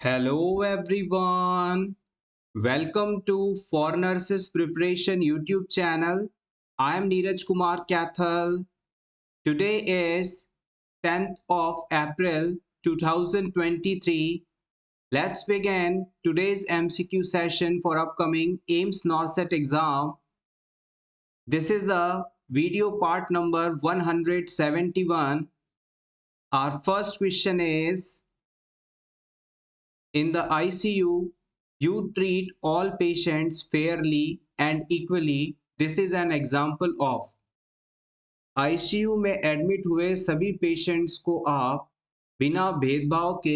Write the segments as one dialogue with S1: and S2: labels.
S1: Hello everyone. Welcome to For Nurses Preparation YouTube channel. I am Neeraj Kumar Kathal. Today is 10th of April 2023. Let's begin today's MCQ session for upcoming AIMS NORCET exam. This is the video part number 171. Our first question is, in the ICU, you treat all patients fairly and equally. This is an example of ICU में admit हुए सभी patients को आप बिना भेदभाव के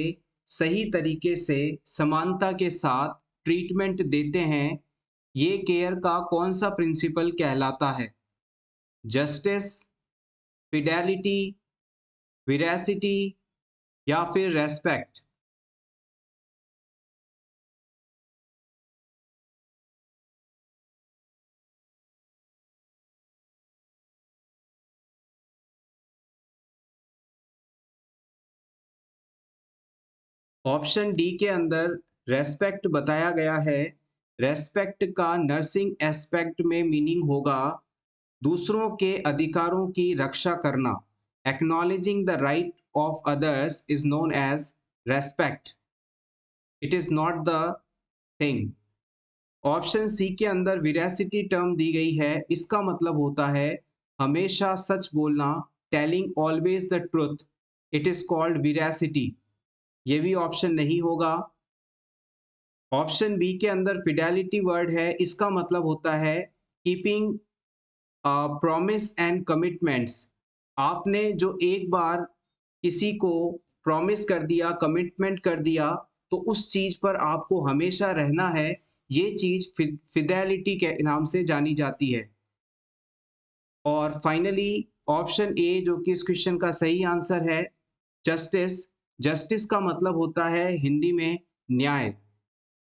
S1: सही तरीके से समानता के साथ ट्रीटमेंट देते हैं। ये केयर का कौन सा प्रिंसिपल कहलाता है? जस्टिस, फिडेलिटी, विरासिटी या फिर रेस्पेक्ट? ऑप्शन डी के अंदर रेस्पेक्ट बताया गया है। रेस्पेक्ट का नर्सिंग एस्पेक्ट में मीनिंग होगा दूसरों के अधिकारों की रक्षा करना। Acknowledging the right of others is known as respect. It is not the thing. Option C के अंदर विरासिटी टर्म दी गई है। इसका मतलब होता है हमेशा सच बोलना, telling always the truth. It is called veracity. ये भी ऑप्शन नहीं होगा। ऑप्शन बी के अंदर फिडेलिटी वर्ड है। इसका मतलब होता है कीपिंग प्रॉमिस एंड कमिटमेंट्स। आपने जो एक बार किसी को प्रॉमिस कर दिया, कमिटमेंट कर दिया, तो उस चीज पर आपको हमेशा रहना है। ये चीज फिडेलिटी के नाम से जानी जाती है। और फाइनली ऑप्शन ए जो कि इस क्वेश्चन का सही आंसर है, जस्टिस। जस्टिस का मतलब होता है हिंदी में न्याय,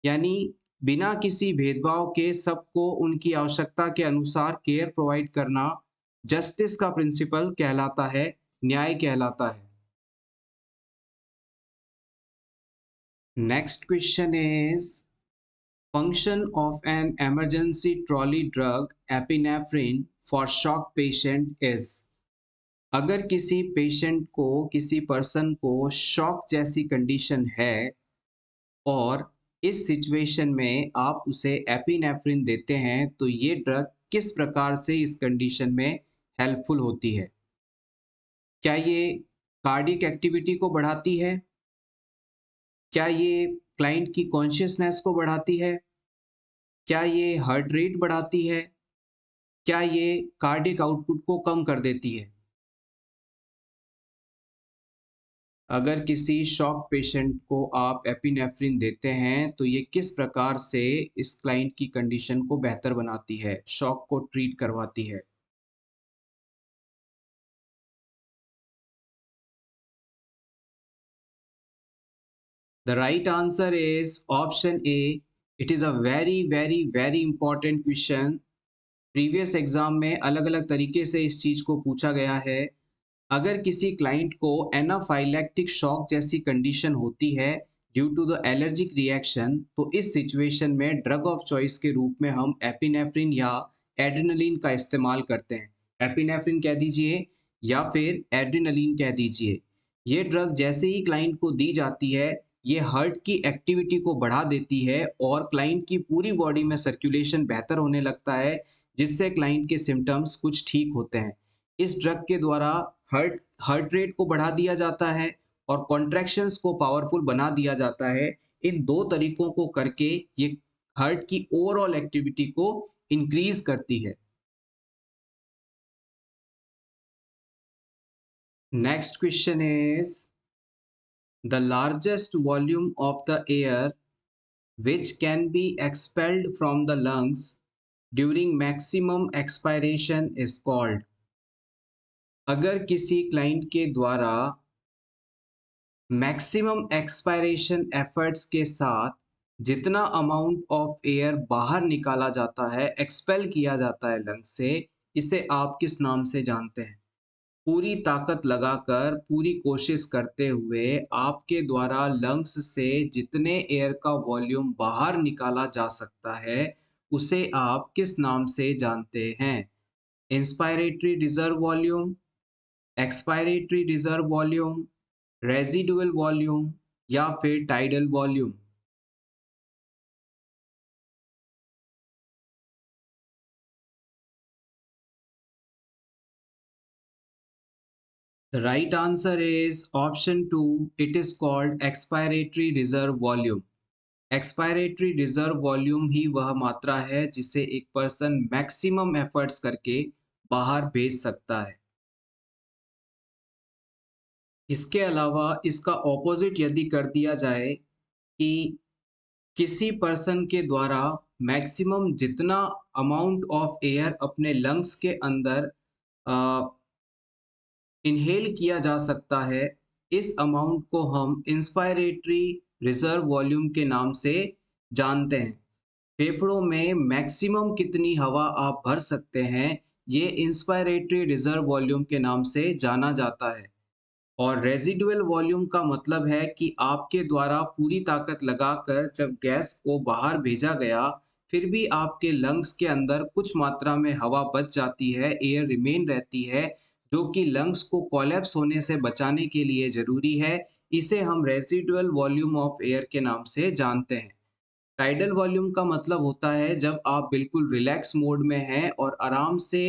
S1: यानी बिना किसी भेदभाव के सबको उनकी आवश्यकता के अनुसार केयर प्रोवाइड करना जस्टिस का प्रिंसिपल कहलाता है, न्याय कहलाता है। Next question is, function of an emergency trolley drug epinephrine for shock patient is. अगर किसी पेशेंट को, किसी पर्सन को शॉक जैसी कंडीशन है और इस सिचुएशन में आप उसे एपिनेफ्रिन देते हैं, तो ये ड्रग किस प्रकार से इस कंडीशन में हेल्पफुल होती है? क्या ये कार्डियक एक्टिविटी को बढ़ाती है? क्या ये क्लाइंट की कॉन्शियसनेस को बढ़ाती है? क्या ये हार्ट रेट बढ़ाती है? क्या ये कार्डियक आउटपुट को कम कर देती है? अगर किसी शॉक पेशेंट को आप एपिनेफ्रिन देते हैं, तो ये किस प्रकार से इस क्लाइंट की कंडीशन को बेहतर बनाती है, शॉक को ट्रीट करवाती है? The right answer is option A. It is a very important question. Previous exam में अलग अलग तरीके से इस चीज को पूछा गया है। अगर किसी क्लाइंट को एनाफाइलैक्टिक शॉक जैसी कंडीशन होती है due to the allergic reaction, तो इस सिचुएशन में ड्रग ऑफ चॉइस के रूप में हम एपिनेफ्रिन या एड्रेनलिन का इस्तेमाल करते हैं। एपिनेफ्रिन कह दीजिए या फिर एड्रेनलिन कह दीजिए। ये ड्रग जैसे ही क्लाइंट को दी जाती है, ये हार्ट की एक्टिविटी को बढ़ा देती है और क्लाइंट की पूरी बॉडी में सर्कुलेशन बेहतर होने लगता है, जिससे क्लाइंट के सिम्टम्स कुछ ठीक होते हैं। इस ड्रग के द्वारा हार्ट हार्ट रेट को बढ़ा दिया जाता है और कॉन्ट्रैक्शंस को पावरफुल बना दिया जाता है। इन दो तरीकों को करके ये हार्ट की ओवरऑल एक्टिविटी को इंक्रीज करती है। Next question is, the largest volume of the air which can be expelled from the lungs during maximum expiration is called। अगर किसी क्लाइंट के द्वारा मैक्सिमम एक्सपायरेशन एफर्ट्स के साथ जितना अमाउंट ऑफ एयर बाहर निकाला जाता है, एक्सपेल किया जाता है लंग से, इसे आप किस नाम से जानते हैं? पूरी ताकत लगाकर, पूरी कोशिश करते हुए आपके द्वारा लंग्स से जितने एयर का वॉल्यूम बाहर निकाला जा सकता है, उसे आप किस नाम से जानते हैं? Inspiratory reserve volume, expiratory reserve volume, residual volume या फिर tidal volume? The right answer is option 2. It is called expiratory reserve volume. Expiratory reserve volume ही वह मात्रा है जिसे एक पर्सन मैक्सिमम एफर्ट्स करके बाहर भेज सकता है। इसके अलावा इसका ऑपोजिट यदि कर दिया जाए कि किसी पर्सन के द्वारा मैक्सिमम जितना अमाउंट ऑफ एयर अपने लंग्स के अंदर इन्हेल किया जा सकता है, इस अमाउंट को हम इंस्पायरेटरी रिजर्व वॉल्यूम के नाम से जानते हैं। फेफड़ों में मैक्सिमम कितनी हवा आप भर सकते हैं, ये इंस्पायरेटरी रिजर्व वॉल्यूम के नाम से जाना जाता है। और रेज़िडुअल वॉल्यूम का मतलब है कि आपके द्वारा पूरी ताकत लगाकर जब गैस को बाहर भेजा गया, फिर भी आपके लंग्स के अंदर कुछ मात्रा में हवा बच जाती है, एयर रिमेन रहती है, जो कि लंग्स को कोलैप्स होने से बचाने के लिए ज़रूरी है। इसे हम रेज़िडुअल वॉल्यूम ऑफ एयर के नाम से जानते हैं। टाइडल वॉल्यूम का मतलब होता है जब आप बिल्कुल रिलैक्स मोड में हैं और आराम से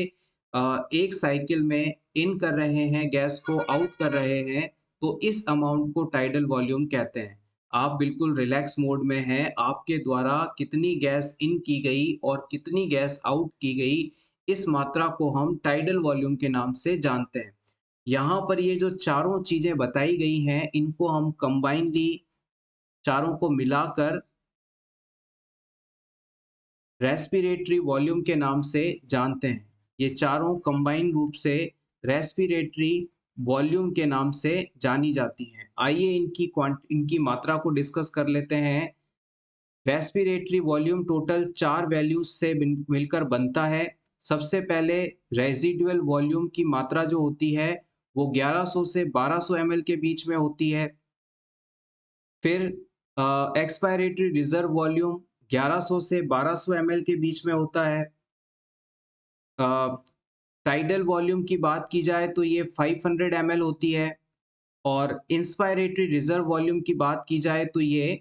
S1: एक साइकिल में इन कर रहे हैं गैस को, आउट कर रहे हैं, तो इस अमाउंट को टाइडल वॉल्यूम कहते हैं। आप बिल्कुल रिलैक्स मोड में हैं, आपके द्वारा कितनी गैस इन की गई और कितनी गैस आउट की गई, इस मात्रा को हम टाइडल वॉल्यूम के नाम से जानते हैं। यहाँ पर ये जो चारों चीज़ें बताई गई हैं, इनको हम कंबाइनली चारों को मिलाकर रेस्पिरेटरी वॉल्यूम के नाम से जानते हैं। ये चारों कंबाइंड रूप से रेस्पिरेटरी वॉल्यूम के नाम से जानी जाती हैं। आइए इनकी मात्रा को डिस्कस कर लेते हैं। रेस्पिरेटरी वॉल्यूम टोटल 4 वैल्यूज़ से मिलकर बनता है। सबसे पहले रेज़िडुअल वॉल्यूम की मात्रा जो होती है, वो 1100 से 1200 एमएल के बीच में होती है। फिर एक्सपायरेटरी रिजर्व वॉल्यूम 1100 से 1200 एमएल के बीच में होता है। टाइडल वॉल्यूम की बात की जाए तो ये 500 एमएल होती है और इंस्पायरेटरी रिजर्व वॉल्यूम की बात की जाए तो ये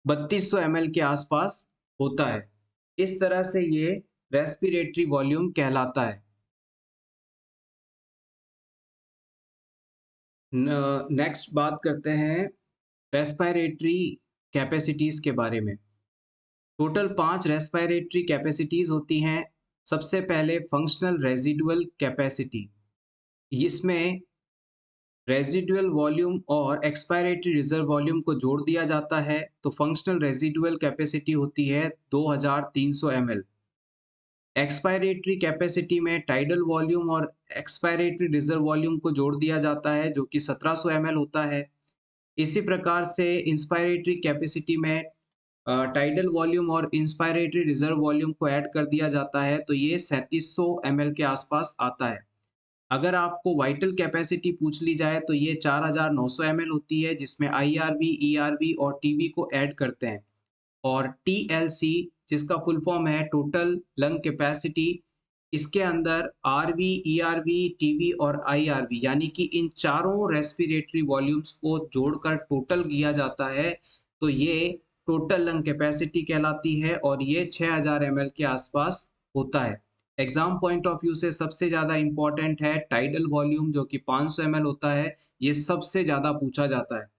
S1: 3200 एमएल के आसपास होता है। इस तरह से ये रेस्पिरेटरी वॉल्यूम कहलाता है। नेक्स्ट बात करते हैं रेस्पिरेटरी कैपेसिटीज़ के बारे में। टोटल 5 रेस्पिरेटरी कैपेसिटीज़ होती हैं। सबसे पहले फंक्शनल रेज़िडुअल कैपेसिटी, इसमें रेज़िडुअल वॉल्यूम और एक्सपायरेटरी रिजर्व वॉल्यूम को जोड़ दिया जाता है, तो फंक्शनल रेज़िडुअल कैपेसिटी होती है 2300 एमएल। एक्सपायरेटरी कैपेसिटी में टाइडल वॉल्यूम और एक्सपायरेटरी रिजर्व वॉल्यूम को जोड़ दिया जाता है, जो कि 1700 एमएल होता है। इसी प्रकार से इंस्पायरेटरी कैपेसिटी में टाइडल वॉल्यूम और इंस्पायरेटरी रिजर्व वॉल्यूम को ऐड कर दिया जाता है, तो ये 3700 एमएल के आसपास आता है। अगर आपको वाइटल कैपेसिटी पूछ ली जाए तो ये 4900 एमएल होती है, जिसमें आईआरवी, ईआरवी और टीवी को ऐड करते हैं। और टीएलसी, जिसका फुल फॉर्म है टोटल लंग कैपेसिटी, इसके अंदर आरवी, ईआरवी, टीवी और आईआरवी यानी कि इन चारों रेस्पिरेटरी वॉल्यूम्स को जोड़कर टोटल किया जाता है, तो ये टोटल लंग कैपेसिटी कहलाती है और ये 6000 एमएल के आसपास होता है। एग्जाम पॉइंट ऑफ व्यू से सबसे ज़्यादा इम्पोर्टेंट है टाइडल वॉल्यूम, जो कि 500 एमएल होता है, ये सबसे ज़्यादा पूछा जाता है।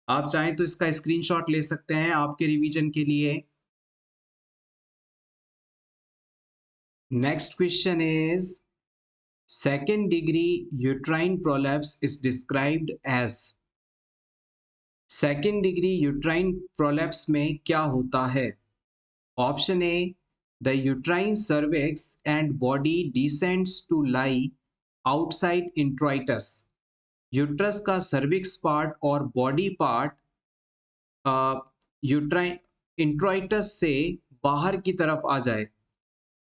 S1: आप चाहें तो इसका स्क्रीनशॉट ले सकते हैं आपके रिवीजन के लिए। Next question is second degree uterine prolapse is described as. Second degree uterine prolapse में क्या होता है? Option A, the uterine cervix and body descends to lie outside introitus. Uterus का सर्विक्स पार्ट और बॉडी पार्ट यूट्राइन इंट्राइटस से बाहर की तरफ आ जाए।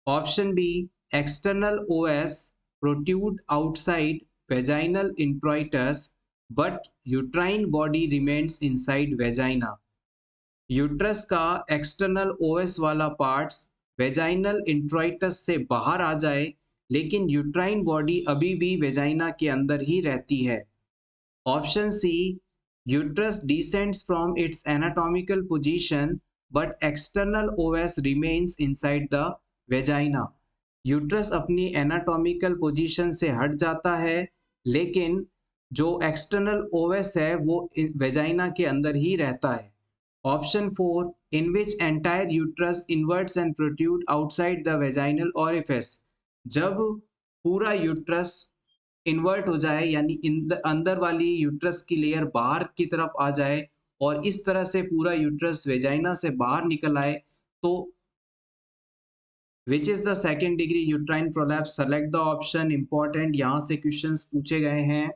S1: Option B, external os protrude outside vaginal introitus but uterine body remains inside vagina. Uterus का external os वाला पार्ट्स वेजाइनल इंट्रोइटस से बाहर आ जाए लेकिन यूट्राइन बॉडी अभी भी वेजाइना के अंदर ही रहती है। Option C, uterus descends from its anatomical position but external OS remains inside the vagina. Uterus अपनी एनाटॉमिकल पोजीशन से हट जाता है लेकिन जो एक्सटर्नल ओएस है वो वेजाइना के अंदर ही रहता है। Option 4, in which entire uterus inverts and protrude outside the vaginal orifice. जब पूरा यूट्रस इन्वर्ट हो जाए यानी अंदर वाली यूट्रस की लेयर बाहर की तरफ आ जाए और इस तरह से पूरा यूट्रस वेजाइना से बाहर निकल आए तो which is the second degree uterine prolapse? Select the option. Important, यहां से क्वेश्चंस पूछे गए हैं।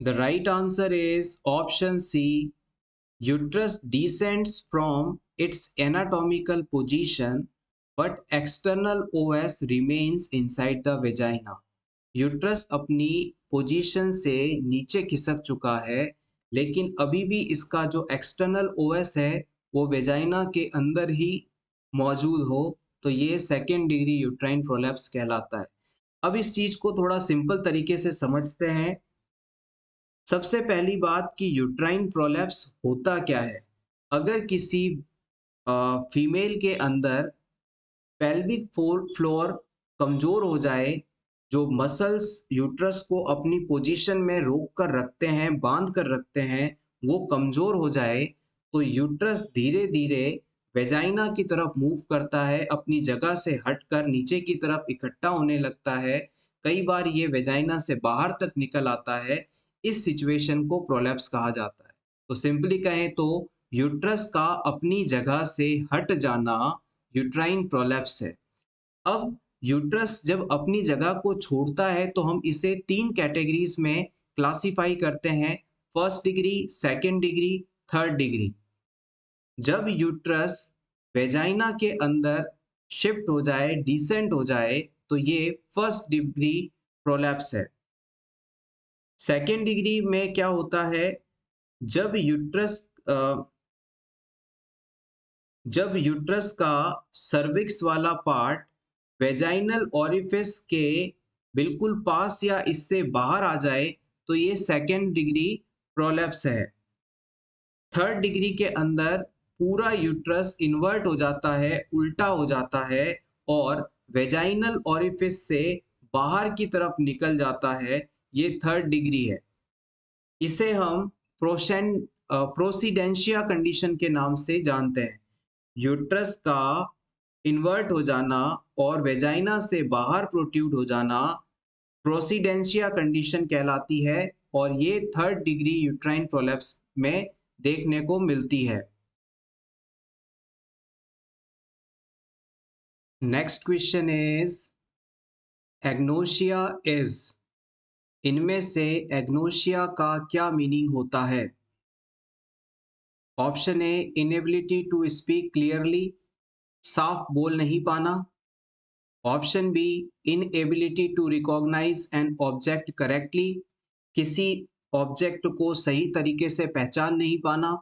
S1: The right answer is option C, uterus descends from its anatomical position but external OS remains inside the vagina. Uterus अपनी position से नीचे खिसक चुका है लेकिन अभी भी इसका जो एक्सटर्नल ओएस है वो वेजाइना के अंदर ही मौजूद हो तो ये सेकेंड डिग्री यूट्राइन प्रोलैप्स कहलाता है। अब इस चीज को थोड़ा सिंपल तरीके से समझते हैं। सबसे पहली बात कि यूट्राइन प्रोलैप्स होता क्या है। अगर किसी फीमेल के अंदर पेल्विक फ्लोर कमजोर हो जाए, जो मसल्स यूट्रस को अपनी पोजीशन में रोक कर रखते हैं, बांध कर रखते हैं, वो कमजोर हो जाए तो यूट्रस धीरे धीरे वेजाइना की तरफ मूव करता है, अपनी जगह से हटकर नीचे की तरफ इकट्ठा होने लगता है। कई बार ये वेजाइना से बाहर तक निकल आता है। इस सिचुएशन को प्रोलैप्स कहा जाता है। तो सिंपली कहें तो यूट्रस का अपनी जगह से हट जाना यूट्राइन प्रोलैप्स है। अब यूट्रस जब अपनी जगह को छोड़ता है तो हम इसे 3 कैटेगरीज में क्लासिफाई करते हैं, first degree, second degree, third degree. जब यूट्रस वेजाइना के अंदर शिफ्ट हो जाए, डिसेंट हो जाए तो ये फर्स्ट डिग्री प्रोलैप्स है। सेकंड डिग्री में क्या होता है, जब यूट्रस का सर्विक्स वाला पार्ट वेजाइनल ओरिफिस के बिल्कुल पास या इससे बाहर आ जाए तो ये सेकेंड डिग्री प्रोलैप्स है। थर्ड डिग्री के अंदर पूरा यूट्रस इन्वर्ट हो जाता है, उल्टा हो जाता है और वेजाइनल ओरिफिस से बाहर की तरफ निकल जाता है, ये थर्ड डिग्री है। इसे हम प्रोसीडेंशिया कंडीशन के नाम से जानते हैं। यूट्रस का इन्वर्ट हो जाना और वेजाइना से बाहर प्रोट्रूड हो जाना प्रोसीडेंशिया कंडीशन कहलाती है और ये थर्ड डिग्री यूट्राइन प्रोलैप्स में देखने को मिलती है। Next question is agnosia is, इनमें से एग्नोसिया का क्या मीनिंग होता है? Option A, inability to speak clearly, साफ बोल नहीं पाना। Option B, inability to recognize an object correctly, किसी ऑब्जेक्ट को सही तरीके से पहचान नहीं पाना।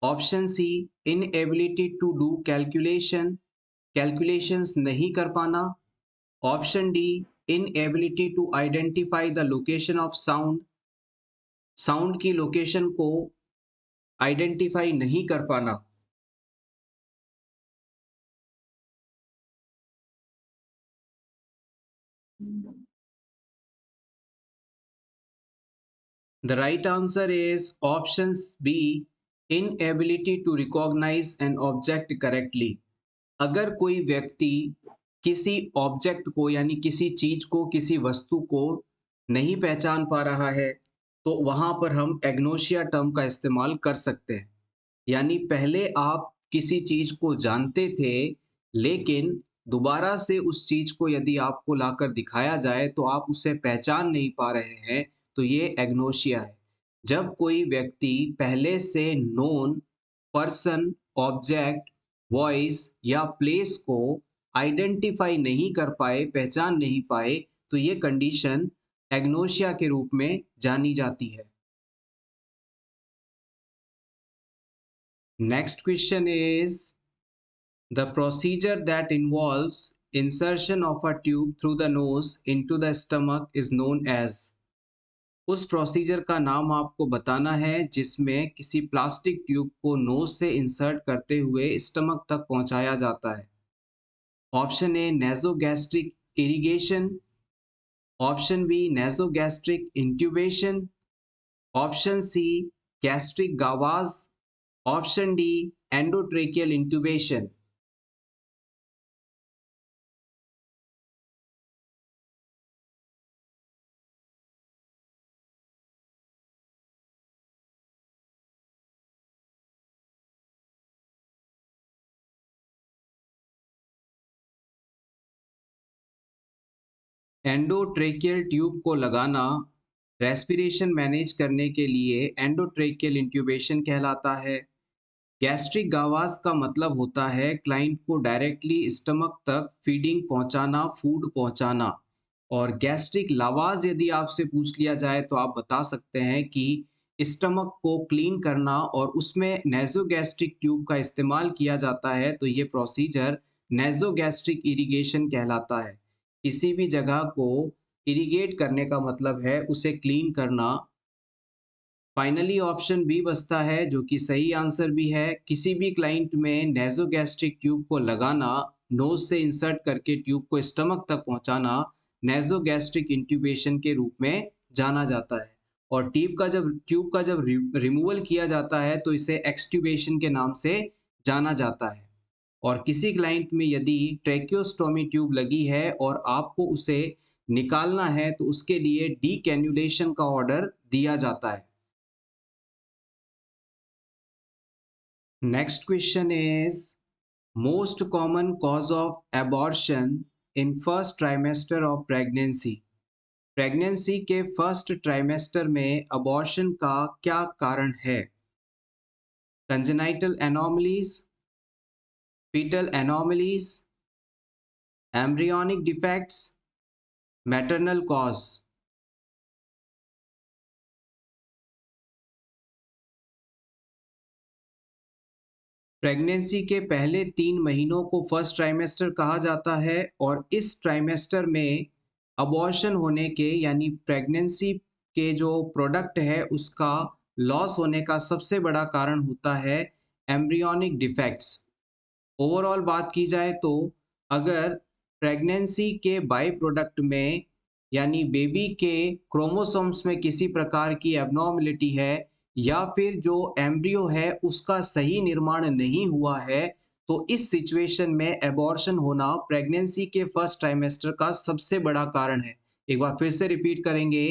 S1: Option C, inability to do calculation, calculations नहीं कर पाना। Option D, inability to identify the location of sound, sound की लोकेशन को आइडेंटिफाई नहीं कर पाना। The right answer is options B, inability to recognize an object correctly. अगर कोई व्यक्ति किसी ऑब्जेक्ट को यानी किसी चीज को, किसी वस्तु को नहीं पहचान पा रहा है तो वहां पर हम एग्नोसिया टर्म का इस्तेमाल कर सकते हैं। यानी पहले आप किसी चीज को जानते थे लेकिन दोबारा से उस चीज को यदि आपको लाकर दिखाया जाए तो आप उसे पहचान नहीं पा रहे हैं तो ये एग्नोसिया है। जब कोई व्यक्ति पहले से नोन पर्सन, ऑब्जेक्ट वॉइस या प्लेस को आइडेंटिफाई नहीं कर पाए, पहचान नहीं पाए, तो ये कंडीशन एग्नोशिया के रूप में जानी जाती है। Next question is the procedure that involves insertion of a tube through the nose into the stomach is known as। उस प्रोसीजर का नाम आपको बताना है जिसमें किसी प्लास्टिक ट्यूब को नोज से इंसर्ट करते हुए स्टमक तक पहुंचाया जाता है। Option A nasogastric irrigation, option B nasogastric intubation, option C gastric gavage, option D endotracheal intubation. Endotracheal tube को लगाना रेस्पिरेशन मैनेज करने के लिए एंडोट्रेकियल इंट्यूबेशन कहलाता है। गैस्ट्रिक गावास का मतलब होता है क्लाइंट को डायरेक्टली स्टमक तक फीडिंग पहुंचाना, फूड पहुंचाना। और गैस्ट्रिक लावाज यदि आपसे पूछ लिया जाए तो आप बता सकते हैं कि स्टमक को क्लीन करना और उसमें नेजोगैस्ट्रिक ट्यूब का इस्तेमाल किया जाता है, तो ये प्रोसीजर नेजोगैस्ट्रिक इरिगेशन कहलाता है। किसी भी जगह को इरिगेट करने का मतलब है उसे क्लीन करना। फाइनली ऑप्शन बी बचता है जो कि सही आंसर भी है। किसी भी क्लाइंट में नेजोगैस्ट्रिक ट्यूब को लगाना, नोज से इंसर्ट करके ट्यूब को स्टमक तक पहुंचाना नेजोगैस्ट्रिक इंट्यूबेशन के रूप में जाना जाता है। और ट्यूब का जब रिमूवल किया जाता है तो इसे एक्सट्यूबेशन के नाम से जाना जाता है। और किसी क्लाइंट में यदि ट्रैकियोस्टोमी ट्यूब लगी है और आपको उसे निकालना है तो उसके लिए डीकैन्युलेशन का ऑर्डर दिया जाता है। Next question is most common cause of abortion in first trimester of pregnancy। Pregnancy के फर्स्ट ट्राइमेस्टर में अबॉर्शन का क्या कारण है? Congenital anomalies, fetal anomalies, embryonic defects, maternal cause। Pregnancy के पहले 3 महीनों को फर्स्ट ट्राइमेस्टर कहा जाता है और इस ट्राइमेस्टर में अबॉर्शन होने के यानी प्रेगनेंसी के जो प्रोडक्ट है उसका लॉस होने का सबसे बड़ा कारण होता है एम्ब्रियोनिक डिफेक्ट्स। ओवरऑल बात की जाए तो अगर प्रेगनेंसी के बाई प्रोडक्ट में यानी बेबी के क्रोमोसोम्स में किसी प्रकार की एबनॉर्मलिटी है या फिर जो एम्ब्रियो है उसका सही निर्माण नहीं हुआ है, तो इस सिचुएशन में एबॉर्शन होना प्रेगनेंसी के फर्स्ट ट्राइमेस्टर का सबसे बड़ा कारण है। एक बार फिर से रिपीट करेंगे,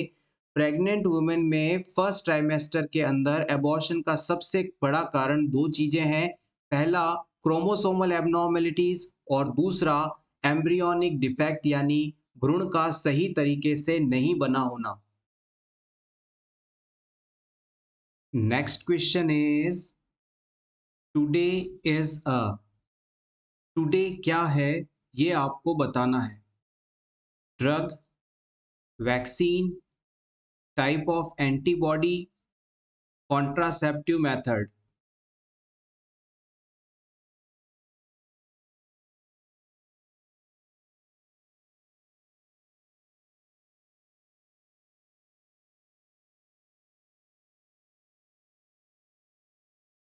S1: प्रेग्नेंट वुमेन में फर्स्ट ट्राइमेस्टर के अंदर एबॉर्शन का सबसे बड़ा कारण दो चीजें हैं। पहला क्रोमोसोमल एबनॉर्मेलिटीज और दूसरा एम्ब्रियोनिक डिफेक्ट यानी भ्रूण का सही तरीके से नहीं बना होना। Next question is today is a. Today क्या है ये आपको बताना है। Drug, vaccine, type of antibody, contraceptive method.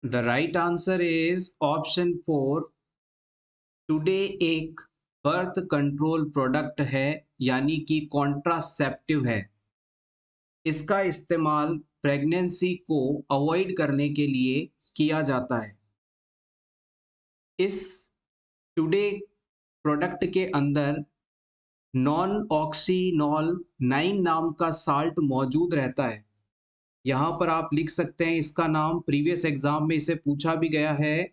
S1: The right answer is option 4। Today एक बर्थ कंट्रोल प्रोडक्ट है यानी कि कॉन्ट्रासेप्टिव है। इसका इस्तेमाल प्रेगनेंसी को अवॉइड करने के लिए किया जाता है। इस टुडे प्रोडक्ट के अंदर नॉन ऑक्सीनॉल 9 नाम का साल्ट मौजूद रहता है। यहाँ पर आप लिख सकते हैं इसका नाम, प्रीवियस एग्जाम में इसे पूछा भी गया है।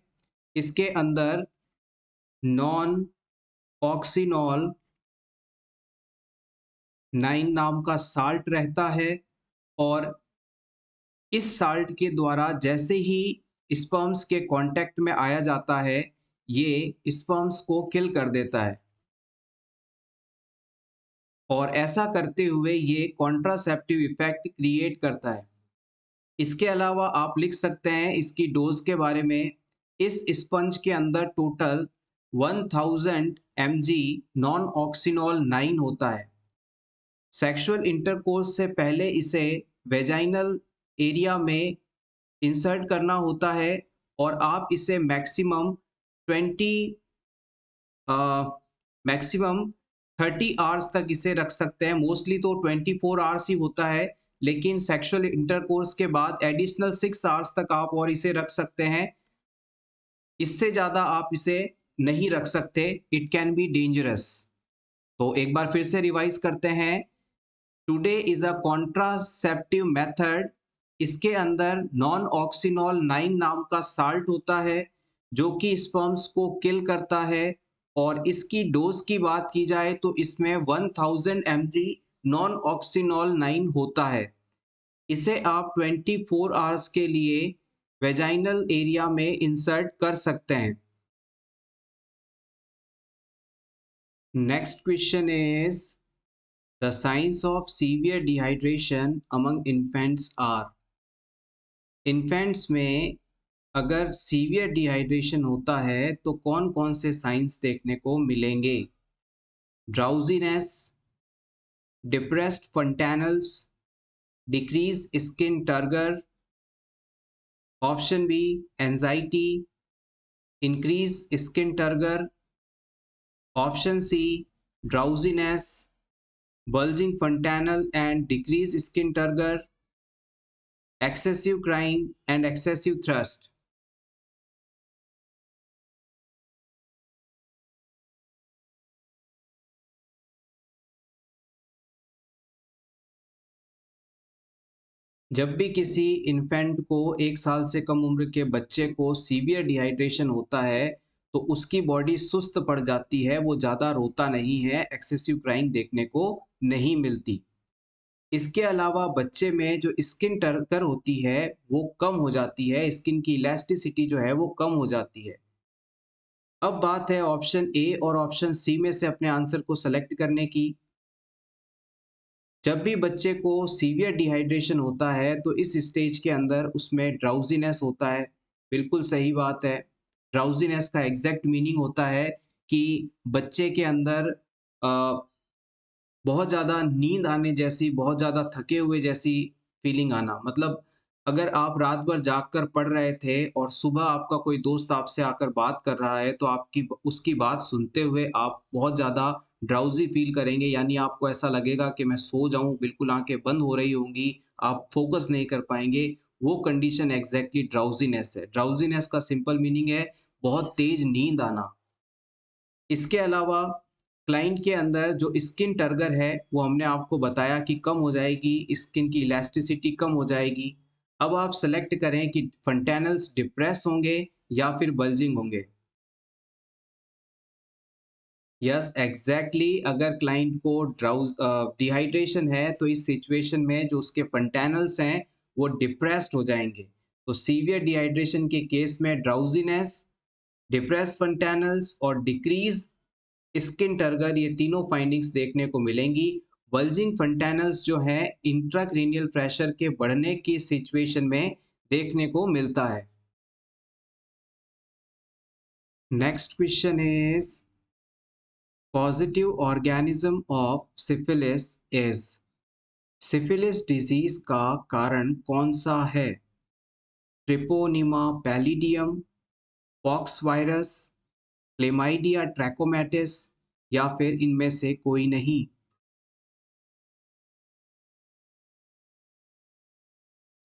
S1: इसके अंदर नॉन ऑक्सीनॉल 9 नाम का साल्ट रहता है और इस साल्ट के द्वारा जैसे ही स्पर्म्स के कांटेक्ट में आया जाता है ये स्पर्म्स को किल कर देता है और ऐसा करते हुए ये कॉन्ट्रासेप्टिव इफेक्ट क्रिएट करता है। इसके अलावा आप लिख सकते हैं इसकी डोज के बारे में, इस स्पंज के अंदर टोटल 1000 mg नॉन ऑक्सिनॉल 9 होता है। सेक्सुअल इंटरकोर्स से पहले इसे वेजाइनल एरिया में इंसर्ट करना होता है और आप इसे मैक्सिमम 20 मैक्सिमम 30 आवर्स तक इसे रख सकते हैं। मोस्टली तो 24 आवर्स ही होता है, लेकिन सेक्सुअल इंटरकोर्स के बाद एडिशनल 6 आवर्स तक आप और इसे रख सकते हैं। इससे ज़्यादा आप इसे नहीं रख सकते, इट कैन बी डेंजरस। तो एक बार फिर से रिवाइज करते हैं। Today is a contraceptive method. इसके अंदर नॉन ऑक्सिनॉल 9 नाम का साल्ट होता है जो कि स्पर्म्स को किल करता है और इसकी डोज की बात की जाए तो इसमें 1000 mg नॉन ऑक्सिनॉल 9 होता है। इसे आप 24 आवर्स के लिए वेजाइनल एरिया में इंसर्ट कर सकते हैं। Next question is the signs of severe dehydration among infants are. Infants में अगर सीवियर डिहाइड्रेशन होता है तो कौन कौन से साइंस देखने को मिलेंगे? Drowsiness, depressed fontanels, decrease skin turgor, option B anxiety, increase skin turgor, option C drowsiness, bulging fontanel and decrease skin turgor, excessive crying and excessive thirst। जब भी किसी इन्फेंट को 1 साल से कम उम्र के बच्चे को सीवियर डिहाइड्रेशन होता है तो उसकी बॉडी सुस्त पड़ जाती है, वो ज़्यादा रोता नहीं है, एक्सेसिव क्राइंग देखने को नहीं मिलती। इसके अलावा बच्चे में जो स्किन टर्कर होती है वो कम हो जाती है, स्किन की इलास्टिसिटी जो है वो कम हो जाती है। अब बात है ऑप्शन ए और ऑप्शन सी में से अपने आंसर को सेलेक्ट करने की। जब भी बच्चे को सीवियर डिहाइड्रेशन होता है तो इस स्टेज के अंदर उसमें ड्राउजीनेस होता है। बिल्कुल सही बात है। ड्राउजीनेस का एग्जैक्ट मीनिंग होता है कि बच्चे के अंदर बहुत ज़्यादा नींद आने जैसी, बहुत ज़्यादा थके हुए जैसी फीलिंग आना। मतलब अगर आप रात भर जाग कर पढ़ रहे थे और सुबह आपका कोई दोस्त आपसे आकर बात कर रहा है, तो आपकी उसकी बात सुनते हुए आप बहुत ज़्यादा ड्राउज़ी फ़ील करेंगे, यानी आपको ऐसा लगेगा कि मैं सो जाऊँ, बिल्कुल आँखें बंद हो रही होंगी, आप फ़ोकस नहीं कर पाएँगे। वो कंडीशन एग्ज़ैक्टली ड्राउज़ीनेस है। ड्राउज़ीनेस का सिंपल मीनिंग है बहुत तेज़ नींद आना। इसके अलावा क्लाइंट के अंदर जो स्किन टर्गर है, वो हमने आपको बताया कि कम हो जाएगी, स्किन की इलास्टिसिटी कम हो जाएगी। अब आप सेलेक्ट करें कि फंटैनल्स डिप्रेस होंगे या फिर बल्जिंग होंगे। यस, एग्ज़ैक्टली अगर क्लाइंट को डिहाइड्रेशन है, तो इस सिचुएशन में जो उसके फंटैनल्स हैं, वो डिप्रेस्ड हो जाएँगे। तो सीवियर डिहाइड्रेशन के केस में ड्राउज़ीनेस, डिप्रेस्ड फंटैनल्स और डिक्रीज़ स्किन टर्गर, ये तीनों फाइंडिंग्स देखने को मिलेंगी। बल्जिंग फंटैनल्स जो है इंट्राक्रेनियल प्रेशर के बढ़ने की सिचुएशन में देखने को मिलता है। Next question is positive organism of syphilis is. Syphilis disease का कारण कौन सा है? Treponema pallidum, pox virus, Chlamydia trachomatis या फिर इनमें से कोई नहीं?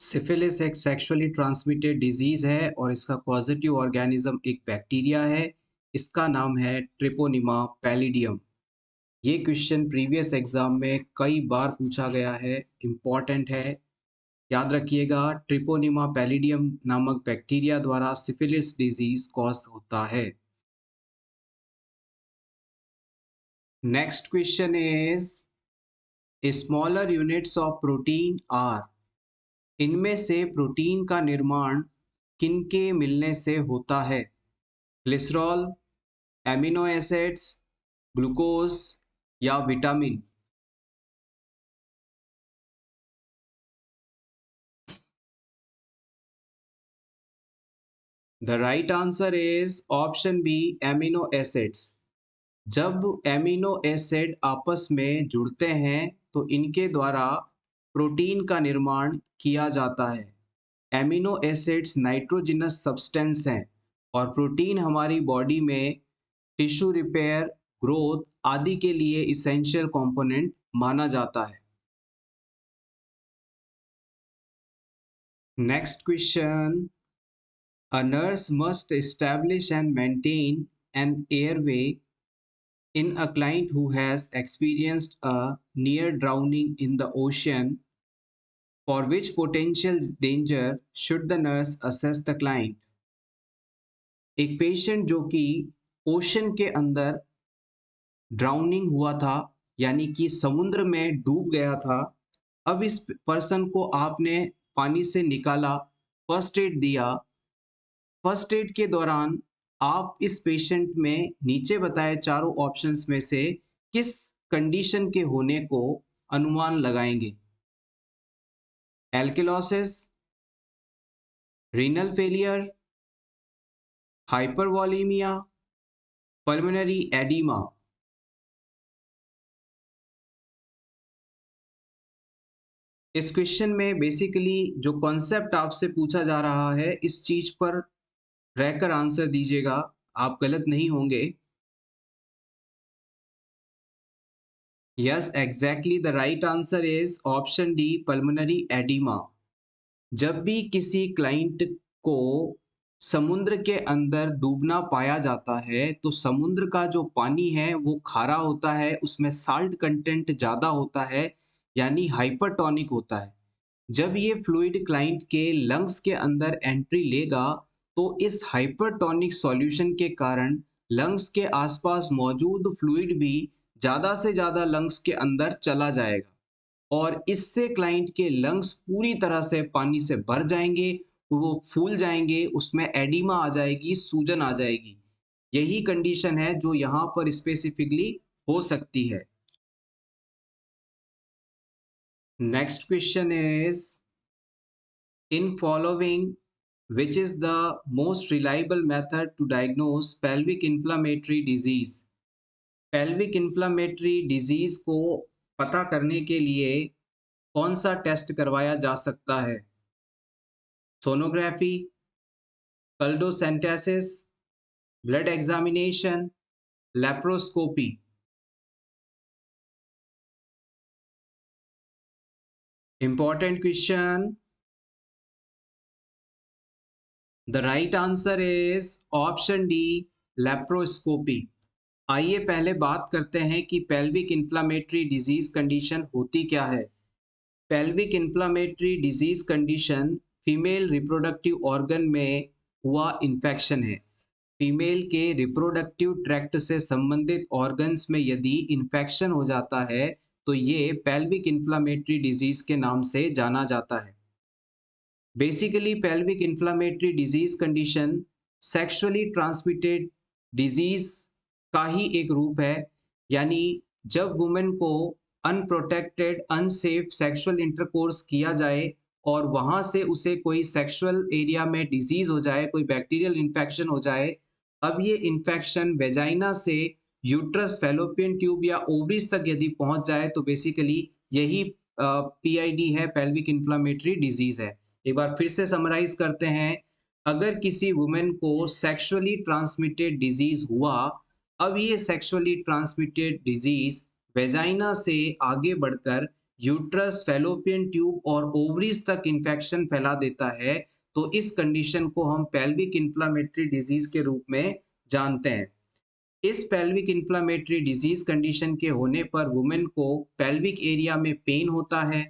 S1: सिफिलिस एक सेक्सुअली ट्रांसमिटेड डिजीज है और इसका पॉजिटिव ऑर्गेनिज्म एक बैक्टीरिया है। इसका नाम है ट्रिपोनिमा पैलिडियम। ये क्वेश्चन प्रीवियस एग्जाम में कई बार पूछा गया है, इम्पॉर्टेंट है, याद रखिएगा। ट्रिपोनिमा पैलिडियम नामक बैक्टीरिया द्वारा सिफिलिस डिजीज कॉज होता है। Next question is smaller units of protein are. इनमें से प्रोटीन का निर्माण किनके मिलने से होता है? ग्लिसरॉल, एमिनो एसिड्स, ग्लूकोज या vitamin? The right answer is option B, amino acids. जब एमिनो एसिड आपस में जुड़ते हैं तो इनके द्वारा प्रोटीन का निर्माण किया जाता है। एमिनो एसिड्स नाइट्रोजिनस सब्सटेंस हैं और प्रोटीन हमारी बॉडी में टिश्यू रिपेयर, ग्रोथ आदि के लिए इसेंशियल कंपोनेंट माना जाता है। Next question, a nurse must establish and maintain an airway in a client who has experienced a near drowning in the ocean. For which potential danger should the nurse assess the client? एक patient जो कि ocean के अंदर drowning हुआ था, यानी कि समुद्र में डूब गया था। अब इस पर्सन को आपने पानी से निकाला, फर्स्ट एड दिया। फर्स्ट एड के दौरान आप इस पेशेंट में नीचे बताए चारों ऑप्शंस में से किस कंडीशन के होने को अनुमान लगाएंगे? Alkalosis, renal failure, hypervolaemia, pulmonary oedema? इस क्वेश्चन में बेसिकली जो कॉन्सेप्ट आपसे पूछा जा रहा है, इस चीज पर रहकर आंसर दीजिएगा, आप गलत नहीं होंगे। Yes, exactly the right answer is option D, pulmonary oedema. जब भी किसी क्लाइंट को समुद्र के अंदर डूबना पाया जाता है तो समुद्र का जो पानी है वो खारा होता है, उसमें साल्ट कंटेंट ज़्यादा होता है, यानी हाइपरटोनिक होता है। जब ये फ्लूइड क्लाइंट के लंग्स के अंदर एंट्री लेगा तो इस हाइपरटोनिक सॉल्यूशन के कारण लंग्स के आसपास मौजूद फ्लूइड भी ज़्यादा से ज़्यादा लंग्स के अंदर चला जाएगा और इससे क्लाइंट के लंग्स पूरी तरह से पानी से भर जाएंगे, वो फूल जाएंगे, उसमें एडिमा आ जाएगी, सूजन आ जाएगी। यही कंडीशन है जो यहाँ पर स्पेसिफिकली हो सकती है। Next question is, in following which is the most reliable method to diagnose pelvic inflammatory disease? pelvic inflammatory disease को पता करने के लिए कौन सा टेस्ट करवाया जा सकता है? Sonography, culdocentesis, blood examination, laparoscopy? Important question. The right answer is option D, laparoscopy. आइए पहले बात करते हैं कि पेल्विक इन्फ्लामेटरी डिजीज कंडीशन होती क्या है। Pelvic inflammatory disease condition female reproductive organ में हुआ इन्फेक्शन है। फीमेल के रिप्रोडक्टिव ट्रैक्ट से संबंधित ऑर्गन्स में यदि इन्फेक्शन हो जाता है तो ये पेल्विक इन्फ्लामेटरी डिजीज के नाम से जाना जाता है। Basically pelvic inflammatory disease condition sexually transmitted disease का ही एक रूप है, यानी जब वुमेन को अनप्रोटेक्टेड अनसेफ सेक्सुअल इंटरकोर्स किया जाए और वहां से उसे कोई सेक्सुअल एरिया में डिजीज हो जाए, कोई बैक्टीरियल इन्फेक्शन हो जाए। अब ये इन्फेक्शन वेजाइना से यूट्रस, फैलोपियन ट्यूब या ओवरीज तक यदि पहुंच जाए तो बेसिकली यही पीआईडी है, पेल्विक इन्फ्लामेटरी डिजीज है। एक बार फिर से समराइज करते हैं। अगर किसी वुमेन को सेक्सुअली ट्रांसमिटेड डिजीज हुआ, अब ये सेक्सुअली ट्रांसमिटेड डिजीज वेजाइना से आगे बढ़कर यूट्रस, फैलोपियन ट्यूब और ओवरीज तक इंफेक्शन फैला देता है, तो इस कंडीशन को हम पेल्विक इन्फ्लामेटरी डिजीज के रूप में जानते हैं। इस पेल्विक इन्फ्लामेटरी डिजीज कंडीशन के होने पर वुमेन को पेल्विक एरिया में पेन होता है,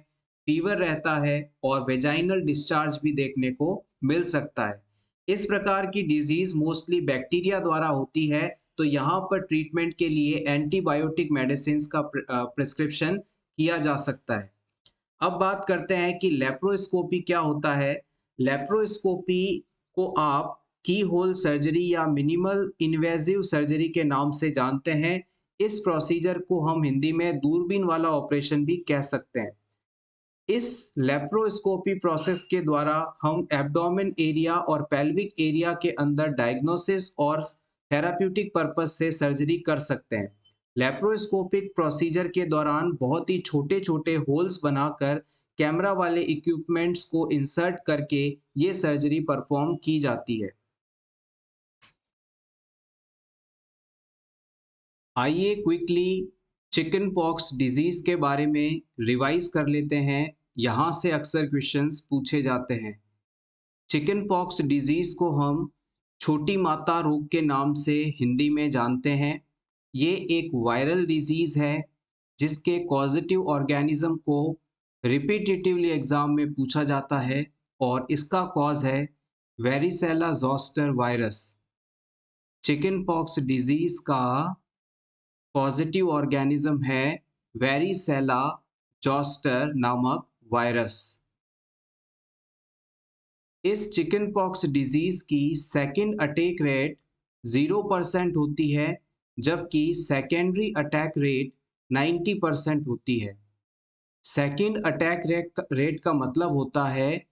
S1: फीवर रहता है और वेजाइनल डिस्चार्ज भी देखने को मिल सकता है। इस प्रकार की डिजीज मोस्टली बैक्टीरिया द्वारा होती है, तो यहाँ पर ट्रीटमेंट के लिए एंटीबायोटिक मेडिसिन का प्रिस्क्रिप्शन किया जा सकता है। अब बात करते हैं कि लेप्रोस्कोपी क्या होता है। लेप्रोस्कोपी को आप की होल सर्जरी या मिनिमल इन्वेजिव सर्जरी के नाम से जानते हैं। इस प्रोसीजर को हम हिंदी में दूरबीन वाला ऑपरेशन भी कह सकते हैं। इस लेप्रोस्कोपी प्रोसेस के द्वारा हम एब्डोमेन एरिया और पेल्विक एरिया के अंदर डायग्नोसिस और थेराप्यूटिक पर्पस से सर्जरी कर सकते हैं। लेप्रोस्कोपिक प्रोसीजर के दौरान बहुत ही छोटे-छोटे होल्स बनाकर कैमरा वाले इक्विपमेंट्स को इंसर्ट करके ये सर्जरी परफॉर्म की जाती है। आइए क्विकली चिकन पॉक्स डिजीज के बारे में रिवाइज कर लेते हैं। यहाँ से अक्सर क्वेश्चंस पूछे जाते हैं। चिकन पॉक्स डिजीज को हम छोटी माता रोग के नाम से हिंदी में जानते हैं। ये एक वायरल डिजीज है जिसके कॉजेटिव ऑर्गेनिज्म को रिपीटेटिवली एग्जाम में पूछा जाता है और इसका कॉज है varicella zoster virus. Chicken pox disease का पॉजिटिव ऑर्गेनिज्म है वेरिसेला जोस्टर नामक वायरस। इस चिकन पॉक्स डिजीज की सेकेंड अटैक रेट 0% होती है, जबकि सेकेंडरी अटैक रेट 90% होती है। सेकेंड अटैक रेट का मतलब होता है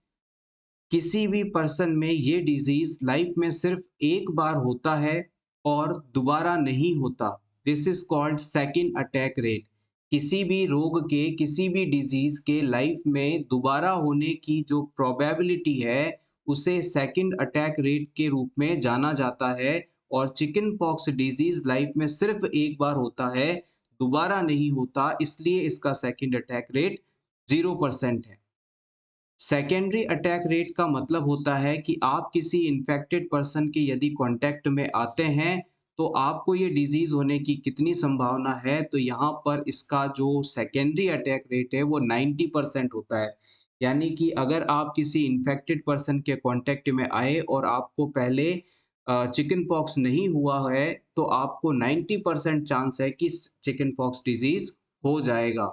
S1: किसी भी पर्सन में ये डिजीज लाइफ में सिर्फ एक बार होता है और दोबारा नहीं होता। This is called second attack rate. किसी भी रोग के, किसी भी डिजीज के लाइफ में दोबारा होने की जो प्रोबेबिलिटी है उसे सेकेंड अटैक रेट के रूप में जाना जाता है। और चिकन पॉक्स डिजीज लाइफ में सिर्फ एक बार होता है, दोबारा नहीं होता, इसलिए इसका सेकेंड अटैक रेट 0% है। सेकेंडरी अटैक रेट का मतलब होता है कि आप किसी इन्फेक्टेड पर्सन के यदि कांटेक्ट में आते हैं तो आपको ये डिजीज होने की कितनी संभावना है, तो यहाँ पर इसका जो सेकेंडरी अटैक रेट है वो 90% होता है। यानी कि अगर आप किसी इन्फेक्टेड पर्सन के कांटेक्ट में आए और आपको पहले चिकन पॉक्स नहीं हुआ है तो आपको 90% चांस है कि चिकन पॉक्स डिजीज हो जाएगा।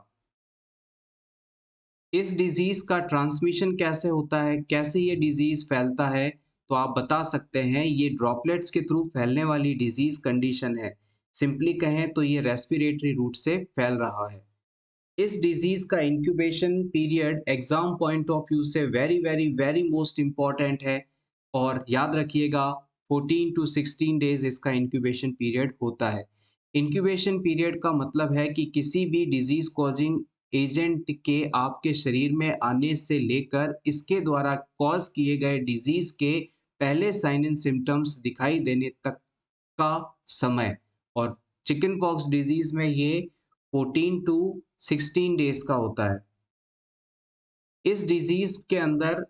S1: इस डिजीज का ट्रांसमिशन कैसे होता है, कैसे ये डिजीज फैलता है, तो आप बता सकते हैं ये ड्रॉपलेट्स के थ्रू फैलने वाली डिजीज कंडीशन है। सिंपली कहें तो ये रेस्पिरेटरी रूट से फैल रहा है। इस डिजीज का incubation period exam point of view से very very very most important है और याद रखिएगा 14 टू 16 डेज इसका इंक्यूबेशन पीरियड होता है। इंक्यूबेशन पीरियड का मतलब है कि किसी भी डिजीज कॉजिंग एजेंट के आपके शरीर में आने से लेकर इसके द्वारा कॉज किए गए डिजीज के पहले साइन एंड सिम्टम्स दिखाई देने तक का समय। और चिकन पॉक्स डिजीज में ये 14 टू 16 डेज का होता है। इस डिजीज के अंदर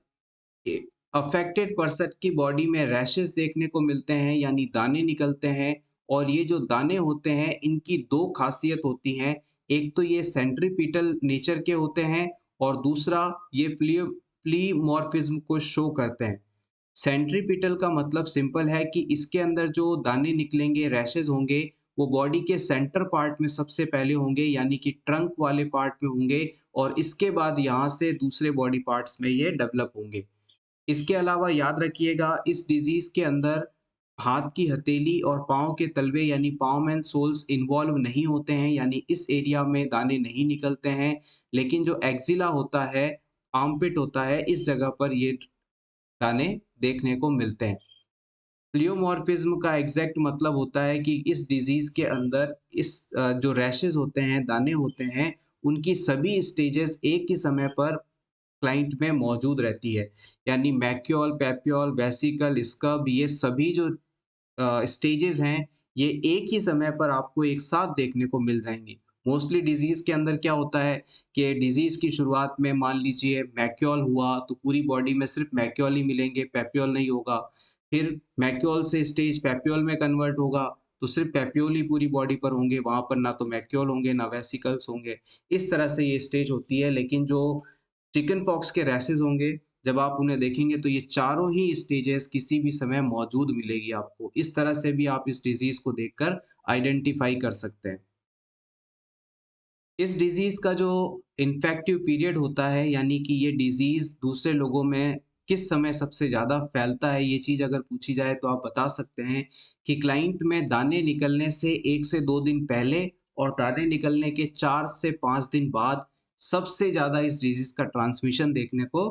S1: अफेक्टेड पर्सन की बॉडी में रैशेस देखने को मिलते हैं, यानी दाने निकलते हैं। और ये जो दाने होते हैं इनकी दो खासियत होती हैं। एक तो ये सेंट्रीपिटल नेचर के होते हैं और दूसरा ये प्लीमॉर्फिज्म को शो करते हैं। सेंट्रीपिटल का मतलब सिंपल है कि इसके अंदर जो दाने निकलेंगे, रैशेज होंगे, वो बॉडी के सेंटर पार्ट में सबसे पहले होंगे, यानी कि ट्रंक वाले पार्ट में होंगे और इसके बाद यहाँ से दूसरे बॉडी पार्ट्स में ये डेवलप होंगे। इसके अलावा याद रखिएगा इस डिजीज के अंदर हाथ की हथेली और पाँव के तलवे यानी पाम एंड सोल्स इन्वॉल्व नहीं होते हैं, यानी इस एरिया में दाने नहीं निकलते हैं। लेकिन जो एक्जिला होता है, आर्मपिट होता है, इस जगह पर ये दाने देखने को मिलते हैं। प्लियोमॉर्फिज्म का एग्जैक्ट मतलब होता है कि इस डिजीज के अंदर जो रैशेज होते हैं, दाने होते हैं, उनकी सभी स्टेजेस एक ही समय पर क्लाइंट में मौजूद रहती है। यानी मैक्यूल, पेप्यूल, वेसिकल, स्कब, ये सभी जो स्टेजेस हैं, ये एक ही समय पर आपको एक साथ देखने को मिल जाएँगी। मोस्टली डिज़ीज़ के अंदर क्या होता है कि डिज़ीज़ की शुरुआत में मान लीजिए मैक्यूल हुआ, तो पूरी बॉडी में सिर्फ़ मैक्यूल ही मिलेंगे, पेप्यूल नहीं होगा। फिर मैक्यूल से स्टेज पेप्यूल में कन्वर्ट होगा, तो सिर्फ़ पेप्यूल ही पूरी बॉडी पर होंगे, वहाँ पर ना तो मैक्यूल होंगे, ना वेसिकल्स होंगे। इस तरह से ये स्टेज होती है, लेकिन जो चिकन पॉक्स के रैशेज़ होंगे, जब आप उन्हें देखेंगे तो ये चारों ही स्टेजेस किसी भी समय मौजूद मिलेगी आपको। इस तरह से भी आप इस डिज़ीज़ को देखकर आइडेंटिफ़ाई कर सकते हैं। इस डिज़ीज़ का जो इन्फेक्टिव पीरियड होता है, यानी कि ये डिज़ीज़ दूसरे लोगों में किस समय सबसे ज़्यादा फैलता है, ये चीज़ अगर पूछी जाए तो आप बता सकते हैं कि क्लाइंट में दाने निकलने से 1 से 2 दिन पहले और दाने निकलने के 4 से 5 दिन बाद सबसे ज़्यादा इस डिज़ीज़ का ट्रांसमिशन देखने को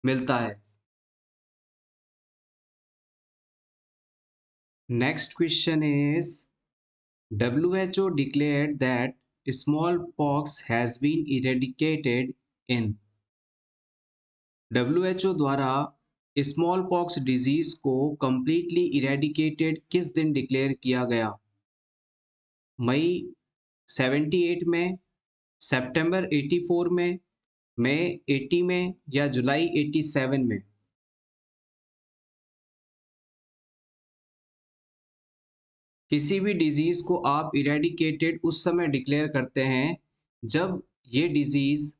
S1: मिलता है। Next question is WHO declared that smallpox has been eradicated in। WHO द्वारा स्मॉल पॉक्स डिजीज को कंप्लीटली इरेडिकेटेड किस दिन डिक्लेयर किया गया? मई 78 में, सितंबर 84 में, मई 80 में या जुलाई 87 में? किसी भी डिजीज को आप इरेडिकेटेड उस समय डिक्लेयर करते हैं जब ये डिजीज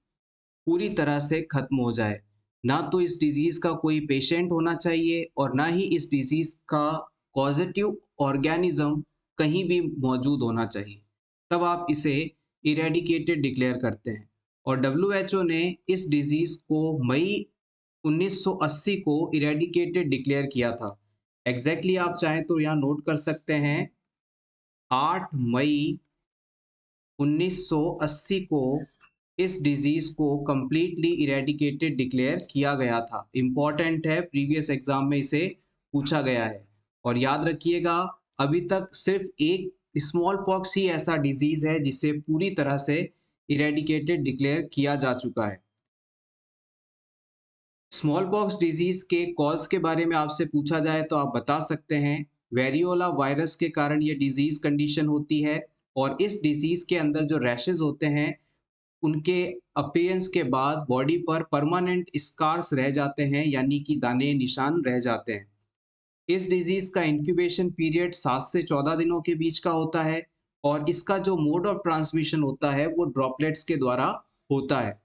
S1: पूरी तरह से खत्म हो जाए। ना तो इस डिज़ीज़ का कोई पेशेंट होना चाहिए और ना ही इस डिज़ीज़ का कॉज़ेटिव ऑर्गेनिज़्म कहीं भी मौजूद होना चाहिए। तब आप इसे इरेडिकेटेड डिक्लेयर करते हैं और डब्ल्यूएचओ ने इस डिज़ीज़ को मई 1980 को इरेडिकेटेड डिक्लेयर किया था। एग्ज़ैक्टली आप चाहें तो यहाँ नोट कर सकते हैं 8 मई 1980 को इस डिजीज़ को कंप्लीटली इरेडिकेटेड डिक्लेयर किया गया था। इम्पोर्टेंट है, प्रीवियस एग्ज़ाम में इसे पूछा गया है। और याद रखिएगा, अभी तक सिर्फ़ एक स्मॉल पॉक्स ही ऐसा डिज़ीज़ है जिसे पूरी तरह से इरेडिकेटेड डिक्लेयर किया जा चुका है। स्मॉल पॉक्स डिज़ीज़ के कॉज़ के बारे में आपसे पूछा जाए तो आप बता सकते हैं, वेरियोला वायरस के कारण ये डिज़ीज़ कंडीशन होती है और इस डिज़ीज़ के अंदर जो रैशेज़ होते हैं उनके अपीयरेंस के बाद बॉडी पर परमानेंट स्कार्स रह जाते हैं, यानी कि दाने निशान रह जाते हैं। इस डिज़ीज़ का इंक्यूबेशन पीरियड 7 से 14 दिनों के बीच का होता है और इसका जो मोड ऑफ ट्रांसमिशन होता है वो ड्रॉपलेट्स के द्वारा होता है।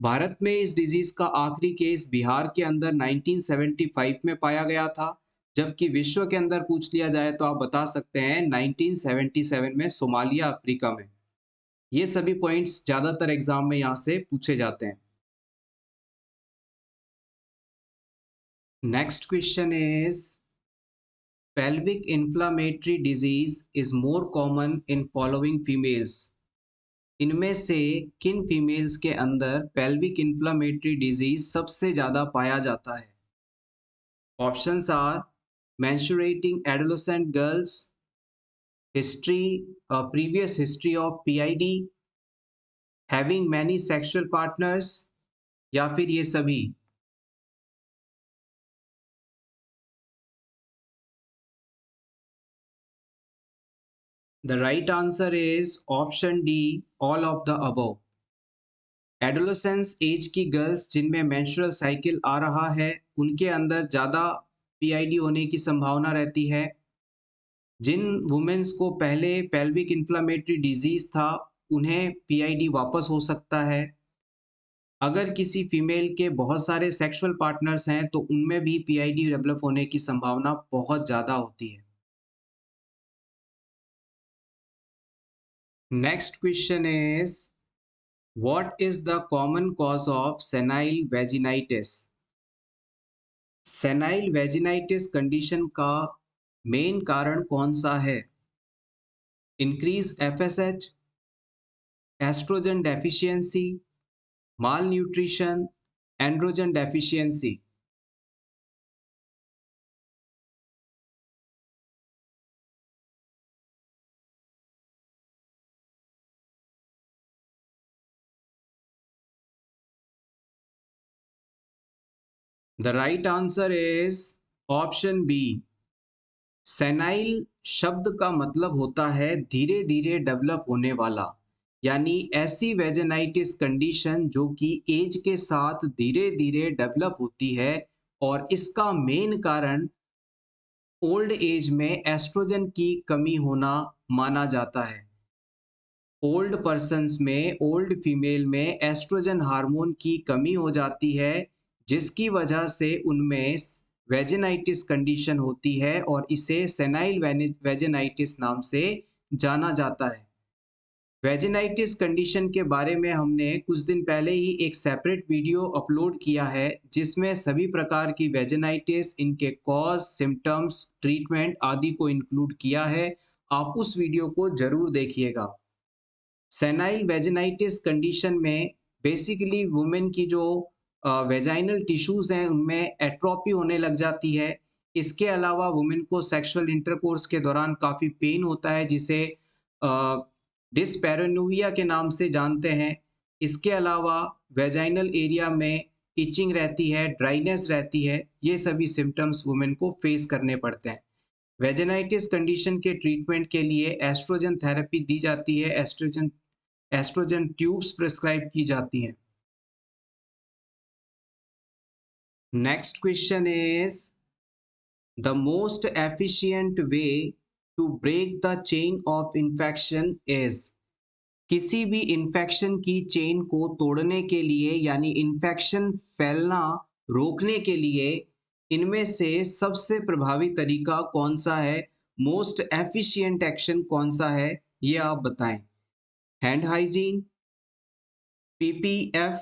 S1: भारत में इस डिज़ीज़ का आखिरी केस बिहार के अंदर 1975 में पाया गया था, जबकि विश्व के अंदर पूछ लिया जाए तो आप बता सकते हैं 1977 में सोमालिया, अफ्रीका में। ये सभी पॉइंट्स ज़्यादातर एग्ज़ाम में यहाँ से पूछे जाते हैं। Next question is pelvic inflammatory disease is more common in following females। इनमें से किन फीमेल्स के अंदर pelvic inflammatory disease सबसे ज़्यादा पाया जाता है? Options are menstruating adolescent girls, history, previous history of PID, having many sexual partners या फिर ये सभी? The right answer is option D, all of the above। Adolescence age की गर्ल्स जिनमें मेंस्ट्रुअल साइकिल आ रहा है, उनके अंदर ज़्यादा पीआईडी होने की संभावना रहती है। जिन वुमेन्स को पहले पेल्विक इन्फ्लेमेटरी डिजीज़ था, उन्हें पीआईडी वापस हो सकता है। अगर किसी फीमेल के बहुत सारे सेक्सुअल पार्टनर्स हैं, तो उनमें भी पीआईडी डेवलप होने की संभावना बहुत ज़्यादा होती है। Next question is what is the common cause of senile vaginitis? Senile vaginitis condition का मेन कारण कौन सा है? Increase FSH, estrogen deficiency, malnutrition, androgen deficiency? The right answer is option B. Senile शब्द का मतलब होता है धीरे धीरे डेवलप होने वाला, यानी ऐसी वेजिनाइटिस कंडीशन जो कि एज के साथ धीरे धीरे डेवलप होती है और इसका मेन कारण ओल्ड एज में एस्ट्रोजन की कमी होना माना जाता है। ओल्ड पर्सन्स में, ओल्ड फीमेल में एस्ट्रोजन हार्मोन की कमी हो जाती है, जिसकी वजह से उनमें वेजिनाइटिस कंडीशन होती है और इसे सेनाइल वेजिनाइटिस नाम से जाना जाता है। वेजिनाइटिस कंडीशन के बारे में हमने कुछ दिन पहले ही एक सेपरेट वीडियो अपलोड किया है जिसमें सभी प्रकार की वेजिनाइटिस, इनके कॉज, सिम्टम्स, ट्रीटमेंट आदि को इंक्लूड किया है। आप उस वीडियो को जरूर देखिएगा। सेनाइल वेजिनाइटिस कंडीशन में बेसिकली वुमेन की जो वेजाइनल टिश्यूज हैं उनमें एट्रोपी होने लग जाती है। इसके अलावा वुमेन को सेक्सुअल इंटरकोर्स के दौरान काफ़ी पेन होता है जिसे डिस्पैरेनोविया के नाम से जानते हैं। इसके अलावा वेजाइनल एरिया में इचिंग रहती है, ड्राइनेस रहती है। ये सभी सिम्टम्स वुमेन को फेस करने पड़ते हैं। वेजिनाइटिस कंडीशन के ट्रीटमेंट के लिए एस्ट्रोजन थेरेपी दी जाती है। एस्ट्रोजन ट्यूब्स प्रिस्क्राइब की जाती हैं। Next question is the most efficient way to break the chain of infection is. किसी भी इन्फेक्शन की चेन को तोड़ने के लिए यानी इन्फेक्शन फैलना रोकने के लिए इनमें से सबसे प्रभावी तरीका कौन सा है? मोस्ट एफिशिएंट एक्शन कौन सा है? ये आप बताएं। Hand hygiene, PPF,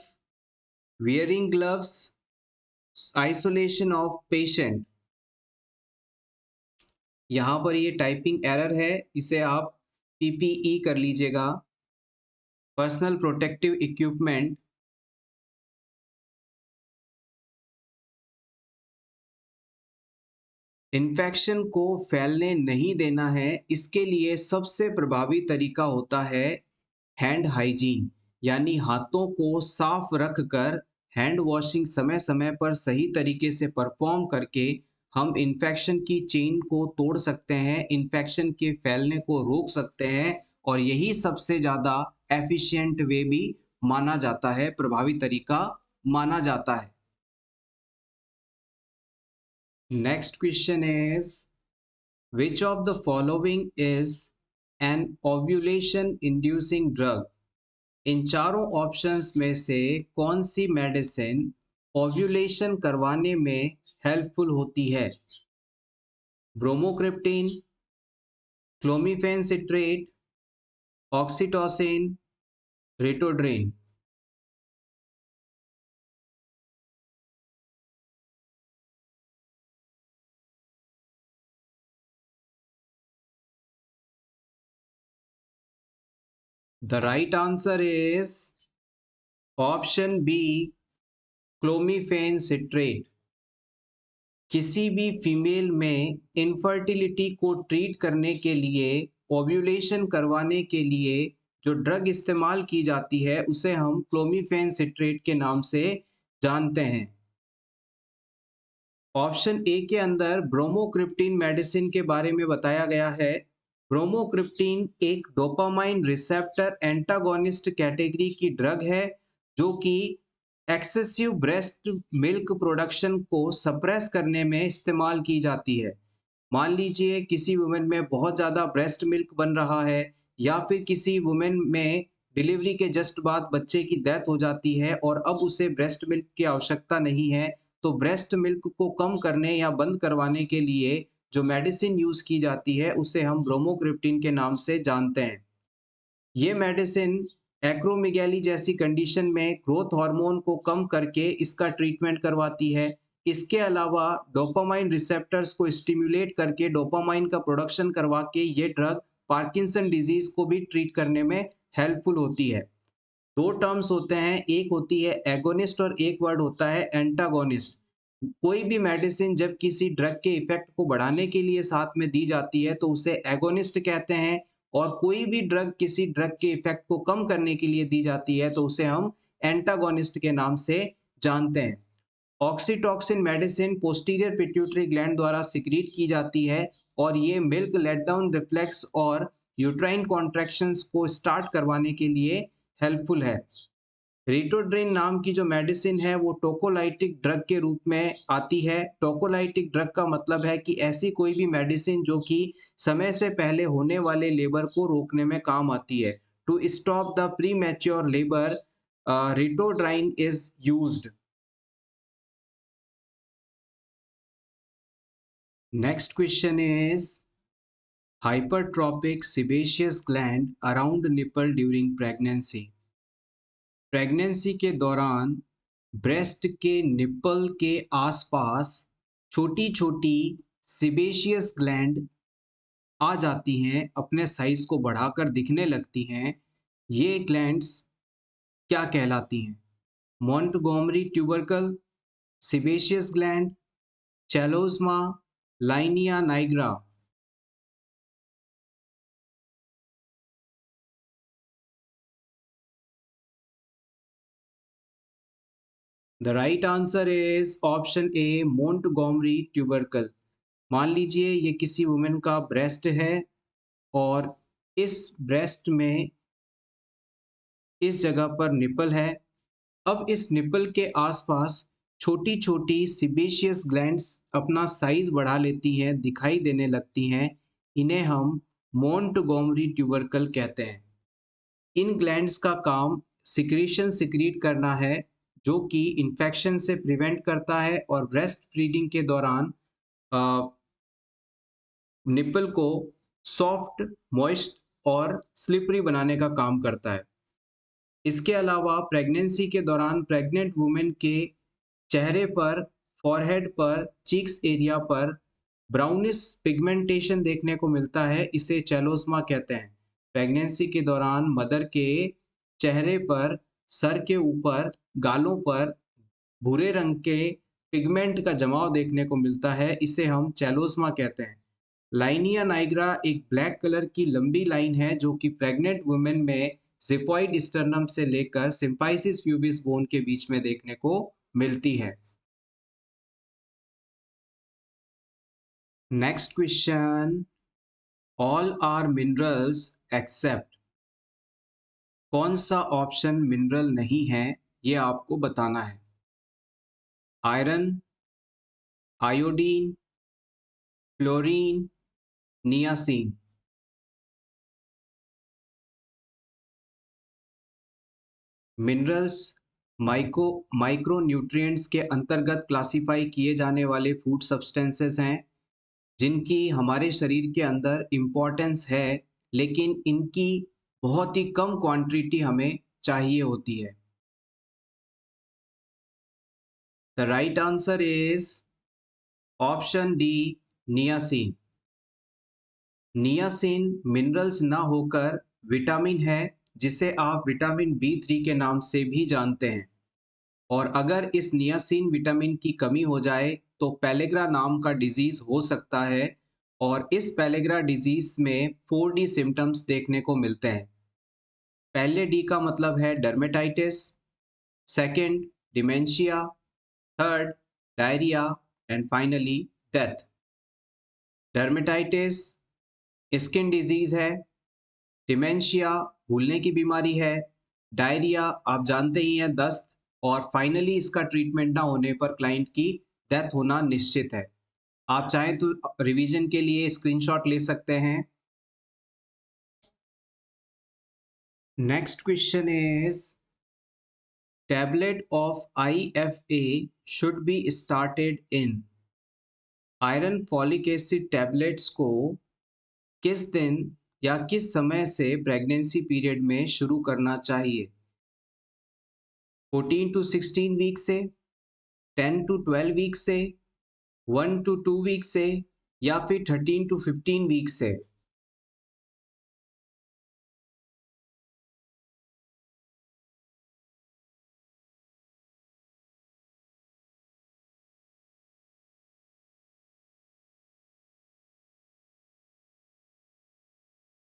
S1: wearing gloves, isolation of patient। यहाँ पर ये टाइपिंग एरर है, इसे आप पीपीई कर लीजिएगा, पर्सनल प्रोटेक्टिव इक्विपमेंट। इन्फेक्शन को फैलने नहीं देना है, इसके लिए सबसे प्रभावी तरीका होता है हैंड हाइजीन, यानी हाथों को साफ रख कर हैंड वॉशिंग समय समय पर सही तरीके से परफॉर्म करके हम इन्फेक्शन की चेन को तोड़ सकते हैं, इन्फेक्शन के फैलने को रोक सकते हैं और यही सबसे ज़्यादा एफिशिएंट वे भी माना जाता है, प्रभावी तरीका माना जाता है। Next question is which of the following is an ovulation inducing drug. इन चारों ऑप्शंस में से कौन सी मेडिसिन ओव्यूलेशन करवाने में हेल्पफुल होती है? Bromocriptine, clomiphene citrate, oxytocin, ritodrine. The right answer is option B, clomiphene citrate. किसी भी फीमेल में इनफर्टिलिटी को ट्रीट करने के लिए, ओव्यूलेशन करवाने के लिए जो ड्रग इस्तेमाल की जाती है उसे हम क्लोमिफेन सिट्रेट के नाम से जानते हैं। ऑप्शन ए के अंदर ब्रोमोक्रिप्टिन मेडिसिन के बारे में बताया गया है। ब्रोमोक्रिप्टिन एक डोपामाइन रिसेप्टर एंटागोनिस्ट कैटेगरी की ड्रग है जो कि एक्सेसिव ब्रेस्ट मिल्क प्रोडक्शन को सप्रेस करने में इस्तेमाल की जाती है। मान लीजिए किसी वुमेन में बहुत ज़्यादा ब्रेस्ट मिल्क बन रहा है या फिर किसी वुमेन में डिलीवरी के जस्ट बाद बच्चे की डेथ हो जाती है और अब उसे ब्रेस्ट मिल्क की आवश्यकता नहीं है, तो ब्रेस्ट मिल्क को कम करने या बंद करवाने के लिए जो मेडिसिन यूज़ की जाती है उसे हम ब्रोमोक्रिप्टिन के नाम से जानते हैं। ये मेडिसिन एक्रोमेगाली जैसी कंडीशन में ग्रोथ हार्मोन को कम करके इसका ट्रीटमेंट करवाती है। इसके अलावा डोपामाइन रिसेप्टर्स को स्टिम्युलेट करके डोपामाइन का प्रोडक्शन करवा के ये ड्रग पार्किंसन डिजीज को भी ट्रीट करने में हेल्पफुल होती है। दो टर्म्स होते हैं, एक होती है एगोनिस्ट और एक वर्ड होता है एंटागोनिस्ट। कोई भी मेडिसिन जब किसी ड्रग के इफेक्ट को बढ़ाने के लिए साथ में दी जाती है तो उसे एगोनिस्ट कहते हैं और कोई भी ड्रग किसी ड्रग के इफेक्ट को कम करने के लिए दी जाती है तो उसे हम एंटागोनिस्ट के नाम से जानते हैं। Oxytocin medicine posterior pituitary gland द्वारा सिक्रीट की जाती है और ये मिल्क लेट डाउन रिफ्लेक्स और यूट्राइन कॉन्ट्रैक्शंस को स्टार्ट करवाने के लिए हेल्पफुल है। रिटोड्रिन नाम की जो मेडिसिन है वो टोकोलाइटिक ड्रग के रूप में आती है। टोकोलाइटिक ड्रग का मतलब है कि ऐसी कोई भी मेडिसिन जो कि समय से पहले होने वाले लेबर को रोकने में काम आती है। To stop the premature labour, ritodrine is used. Next question is hypertrophic sebaceous gland around nipple during pregnancy. Pregnancy के दौरान ब्रेस्ट के निप्पल के आसपास छोटी छोटी सिबेशियस ग्लैंड आ जाती हैं, अपने साइज को बढ़ाकर दिखने लगती हैं। ये ग्लैंड्स क्या कहलाती हैं? Montgomery tubercle, sebaceous gland, chloasma, linea nigra. The right answer is option A, Montgomery tubercle. मान लीजिए ये किसी वुमेन का ब्रेस्ट है और इस ब्रेस्ट में इस जगह पर निपल है। अब इस निपल के आसपास छोटी-छोटी सीबेशियस ग्लैंड्स अपना साइज बढ़ा लेती हैं, दिखाई देने लगती हैं। इन्हें हम मोंटगोमरी ट्यूबरकल कहते हैं। इन ग्लैंड्स का काम सिक्रीशन सिक्रीट करना है, जो कि इन्फेक्शन से प्रिवेंट करता है और ब्रेस्ट फीडिंग के दौरान निपल को सॉफ्ट, मॉइस्ट और स्लिपरी बनाने का काम करता है। इसके अलावा प्रेगनेंसी के दौरान प्रेग्नेंट वुमेन के चेहरे पर, फॉरहेड पर, चीक्स एरिया पर ब्राउनिश पिगमेंटेशन देखने को मिलता है। इसे चैलोस्मा कहते हैं। प्रेगनेंसी के दौरान मदर के चेहरे पर, सर के ऊपर, गालों पर भूरे रंग के पिगमेंट का जमाव देखने को मिलता है। इसे हम चैलोस्मा कहते हैं। लाइनिया नाइग्रा एक ब्लैक कलर की लंबी लाइन है जो कि प्रेग्नेंट वुमेन में जिफॉइड स्टर्नम से लेकर सिम्फाइसिस प्यूबिस बोन के बीच में देखने को मिलती है। Next question, all are minerals except. कौन सा ऑप्शन मिनरल नहीं है, ये आपको बताना है। Iron, iodine, fluorine, niacin. Minerals micro nutrients के अंतर्गत क्लासिफाई किए जाने वाले फूड सब्सटेंसेस हैं, जिनकी हमारे शरीर के अंदर इम्पोर्टेंस है, लेकिन इनकी बहुत ही कम क्वांटिटी हमें चाहिए होती है। The right answer is option D, niacin. Niacin minerals ना होकर विटामिन है, जिसे आप विटामिन बी3 के नाम से भी जानते हैं। और अगर इस नियासिन विटामिन की कमी हो जाए तो पेलेग्रा नाम का डिजीज हो सकता है, और इस पेलेग्रा डिजीज में 4D सिम्टम्स देखने को मिलते हैं। पहले डी का मतलब है dermatitis, second dementia, third diarrhoea and finally death. Dermatitis skin disease है, डिमेंशिया भूलने की बीमारी है, डायरिया आप जानते ही हैं दस्त, और फाइनली इसका ट्रीटमेंट ना होने पर क्लाइंट की डेथ होना निश्चित है। आप चाहें तो रिवीजन के लिए स्क्रीनशॉट ले सकते हैं। Next question is, tablet of IFA should be started in। Iron folic acid tablets को किस दिन या किस समय से प्रेगनेंसी पीरियड में शुरू करना चाहिए? 14 टू 16 वीक से, 10 टू 12 वीक से, 1 टू 2 वीक से, या फिर 13 टू 15 वीक से?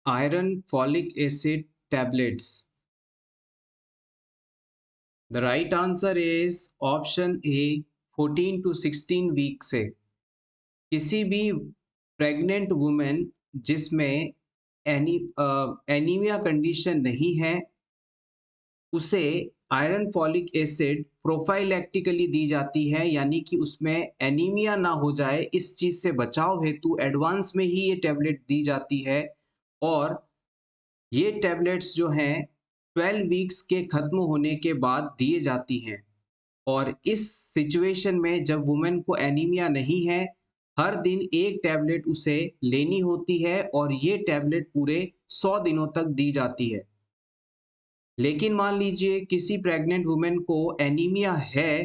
S1: Iron folic acid tablets. The right answer is option A, 14 to 16 week से। किसी भी प्रेग्नेंट वुमेन जिसमें एनीमिया कंडीशन नहीं है, उसे आयरन फॉलिक एसिड प्रोफाइलैक्टिकली दी जाती है, यानी कि उसमें एनीमिया ना हो जाए, इस चीज़ से बचाव हेतु एडवांस में ही ये टैबलेट दी जाती है। और ये टैबलेट्स जो हैं 12 वीक्स के ख़त्म होने के बाद दिए जाती हैं। और इस सिचुएशन में जब वुमेन को एनीमिया नहीं है, हर दिन एक टैबलेट उसे लेनी होती है और ये टैबलेट पूरे 100 दिनों तक दी जाती है। लेकिन मान लीजिए किसी प्रेग्नेंट वुमेन को एनीमिया है,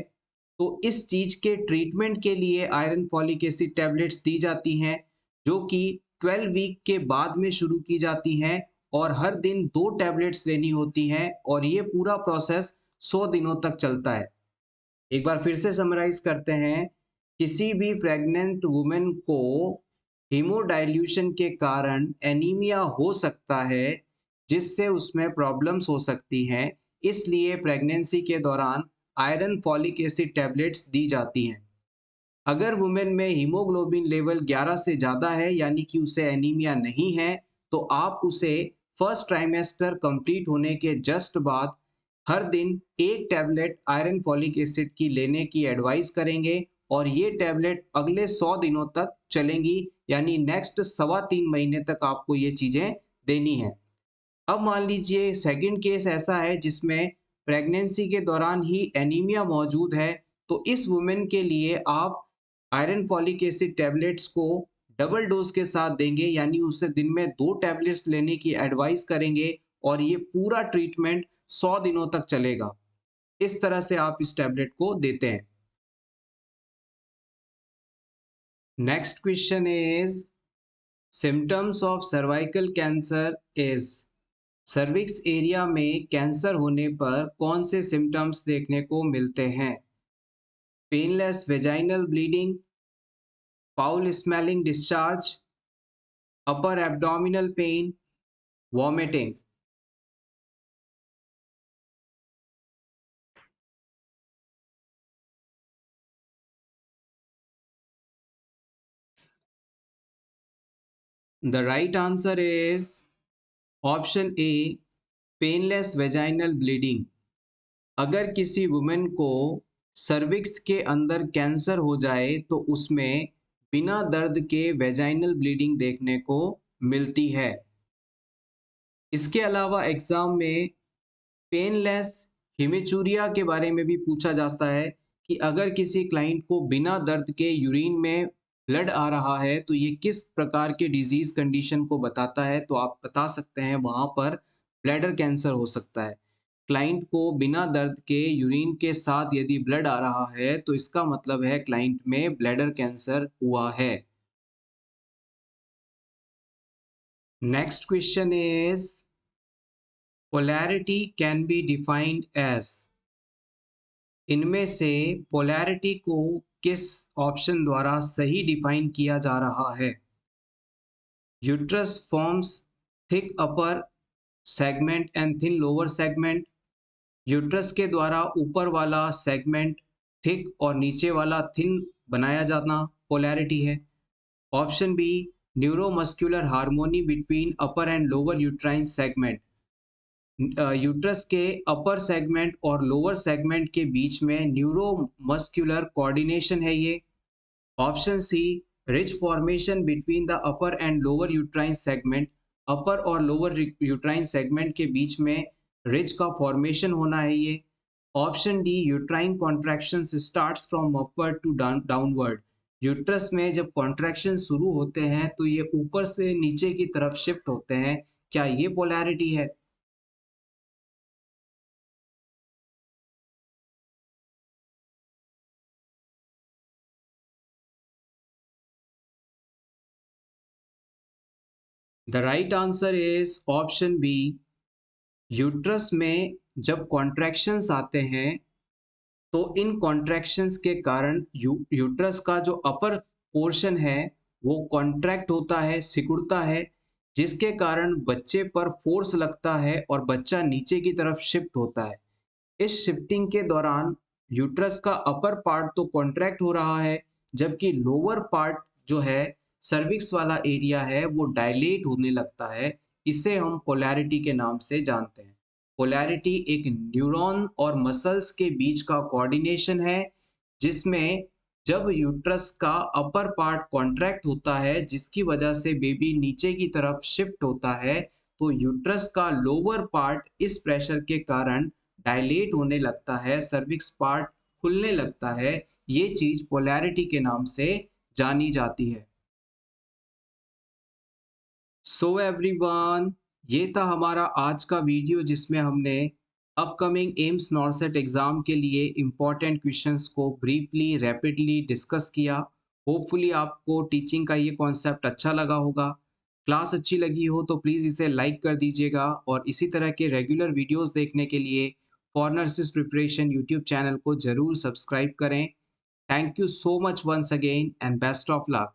S1: तो इस चीज़ के ट्रीटमेंट के लिए आयरन फॉलिक एसिड टैबलेट्स दी जाती हैं, जो कि 12 वीक के बाद में शुरू की जाती हैं और हर दिन 2 टैबलेट्स लेनी होती हैं और ये पूरा प्रोसेस 100 दिनों तक चलता है। एक बार फिर से समराइज़ करते हैं, किसी भी प्रेग्नेंट वुमन को हीमोडाइल्यूशन के कारण एनीमिया हो सकता है, जिससे उसमें प्रॉब्लम्स हो सकती हैं। इसलिए प्रेगनेंसी के दौरान आयरन फॉलिक एसिड टैबलेट्स दी जाती हैं। अगर वुमेन में हीमोग्लोबिन लेवल 11 से ज़्यादा है, यानी कि उसे एनीमिया नहीं है, तो आप उसे फर्स्ट ट्राइमेस्टर कंप्लीट होने के जस्ट बाद हर दिन एक टैबलेट आयरन फॉलिक एसिड की लेने की एडवाइस करेंगे और ये टैबलेट अगले 100 दिनों तक चलेंगी, यानी नेक्स्ट सवा 3 महीने तक आपको ये चीज़ें देनी हैं। अब मान लीजिए सेकंड केस ऐसा है जिसमें प्रेगनेंसी के दौरान ही एनीमिया मौजूद है, तो इस वुमेन के लिए आप आयरन फॉलिक एसिड टैबलेट्स को डबल डोज के साथ देंगे, यानी उसे दिन में 2 टैबलेट्स लेने की एडवाइस करेंगे और ये पूरा ट्रीटमेंट 100 दिनों तक चलेगा। इस तरह से आप इस टैबलेट को देते हैं। Next question is symptoms of cervical cancer is cervix area में कैंसर होने पर कौन से सिम्टम्स देखने को मिलते हैं? Painless vaginal bleeding, foul smelling discharge, upper abdominal pain, vomiting. The right answer is option A, painless vaginal bleeding. अगर किसी वुमेन को सर्विक्स के अंदर कैंसर हो जाए तो उसमें बिना दर्द के वेजाइनल ब्लीडिंग देखने को मिलती है। इसके अलावा एग्जाम में पेनलेस हिमेचूरिया के बारे में भी पूछा जाता है कि अगर किसी क्लाइंट को बिना दर्द के यूरिन में ब्लड आ रहा है तो ये किस प्रकार के डिजीज कंडीशन को बताता है, तो आप बता सकते हैं वहां पर ब्लैडर कैंसर हो सकता है। क्लाइंट को बिना दर्द के यूरिन के साथ यदि ब्लड आ रहा है तो इसका मतलब है क्लाइंट में ब्लैडर कैंसर हुआ है। Next question is polarity can be defined as. इनमें से पोलैरिटी को किस ऑप्शन द्वारा सही डिफाइन किया जा रहा है? Uterus forms thick upper segment and thin lower segment. Uterus के द्वारा ऊपर वाला सेगमेंट थिक और नीचे वाला थिन बनाया जाना पोलैरिटी है। Option B, neuromuscular harmony between upper and lower uterine segment. Uterus के अपर सेगमेंट और लोअर सेगमेंट के बीच में न्यूरोमस्कुलर कोऑर्डिनेशन है ये। Option C, rich formation between the upper and lower uterine segment. Upper और लोअर यूट्राइन सेगमेंट के बीच में रिच का फॉर्मेशन होना है ये। Option D, uterine contraction starts from upward to downward. Uterus में जब कॉन्ट्रैक्शन शुरू होते हैं तो ये ऊपर से नीचे की तरफ शिफ्ट होते हैं। क्या ये पोलैरिटी है? The right answer is option B. Uterus में जब कॉन्ट्रैक्शंस आते हैं तो इन कॉन्ट्रैक्शंस के कारण यूट्रस का जो अपर पोर्शन है वो कॉन्ट्रैक्ट होता है, सिकुड़ता है, जिसके कारण बच्चे पर फोर्स लगता है और बच्चा नीचे की तरफ शिफ्ट होता है। इस शिफ्टिंग के दौरान यूट्रस का अपर पार्ट तो कॉन्ट्रैक्ट हो रहा है, जबकि लोअर पार्ट जो है, सर्विक्स वाला एरिया है, वो डायलेट होने लगता है। इसे हम पोलैरिटी के नाम से जानते हैं। पोलैरिटी एक न्यूरॉन और मसल्स के बीच का कोऑर्डिनेशन है, जिसमें जब यूट्रस का अपर पार्ट कॉन्ट्रैक्ट होता है, जिसकी वजह से बेबी नीचे की तरफ शिफ्ट होता है, तो यूट्रस का लोअर पार्ट इस प्रेशर के कारण डायलेट होने लगता है, सर्विक्स पार्ट खुलने लगता है। ये चीज पोलैरिटी के नाम से जानी जाती है। सो एवरीवन, ये था हमारा आज का वीडियो जिसमें हमने अपकमिंग एम्स नॉरसेट एग्ज़ाम के लिए इम्पॉर्टेंट क्वेश्चंस को ब्रीफली रैपिडली डिस्कस किया। होपफुली आपको टीचिंग का ये कॉन्सेप्ट अच्छा लगा होगा। क्लास अच्छी लगी हो तो प्लीज़ इसे लाइक कर दीजिएगा और इसी तरह के रेगुलर वीडियोस देखने के लिए फॉरेनर्स प्रिपरेशन यूट्यूब चैनल को ज़रूर सब्सक्राइब करें। Thank you so much once again and best of luck.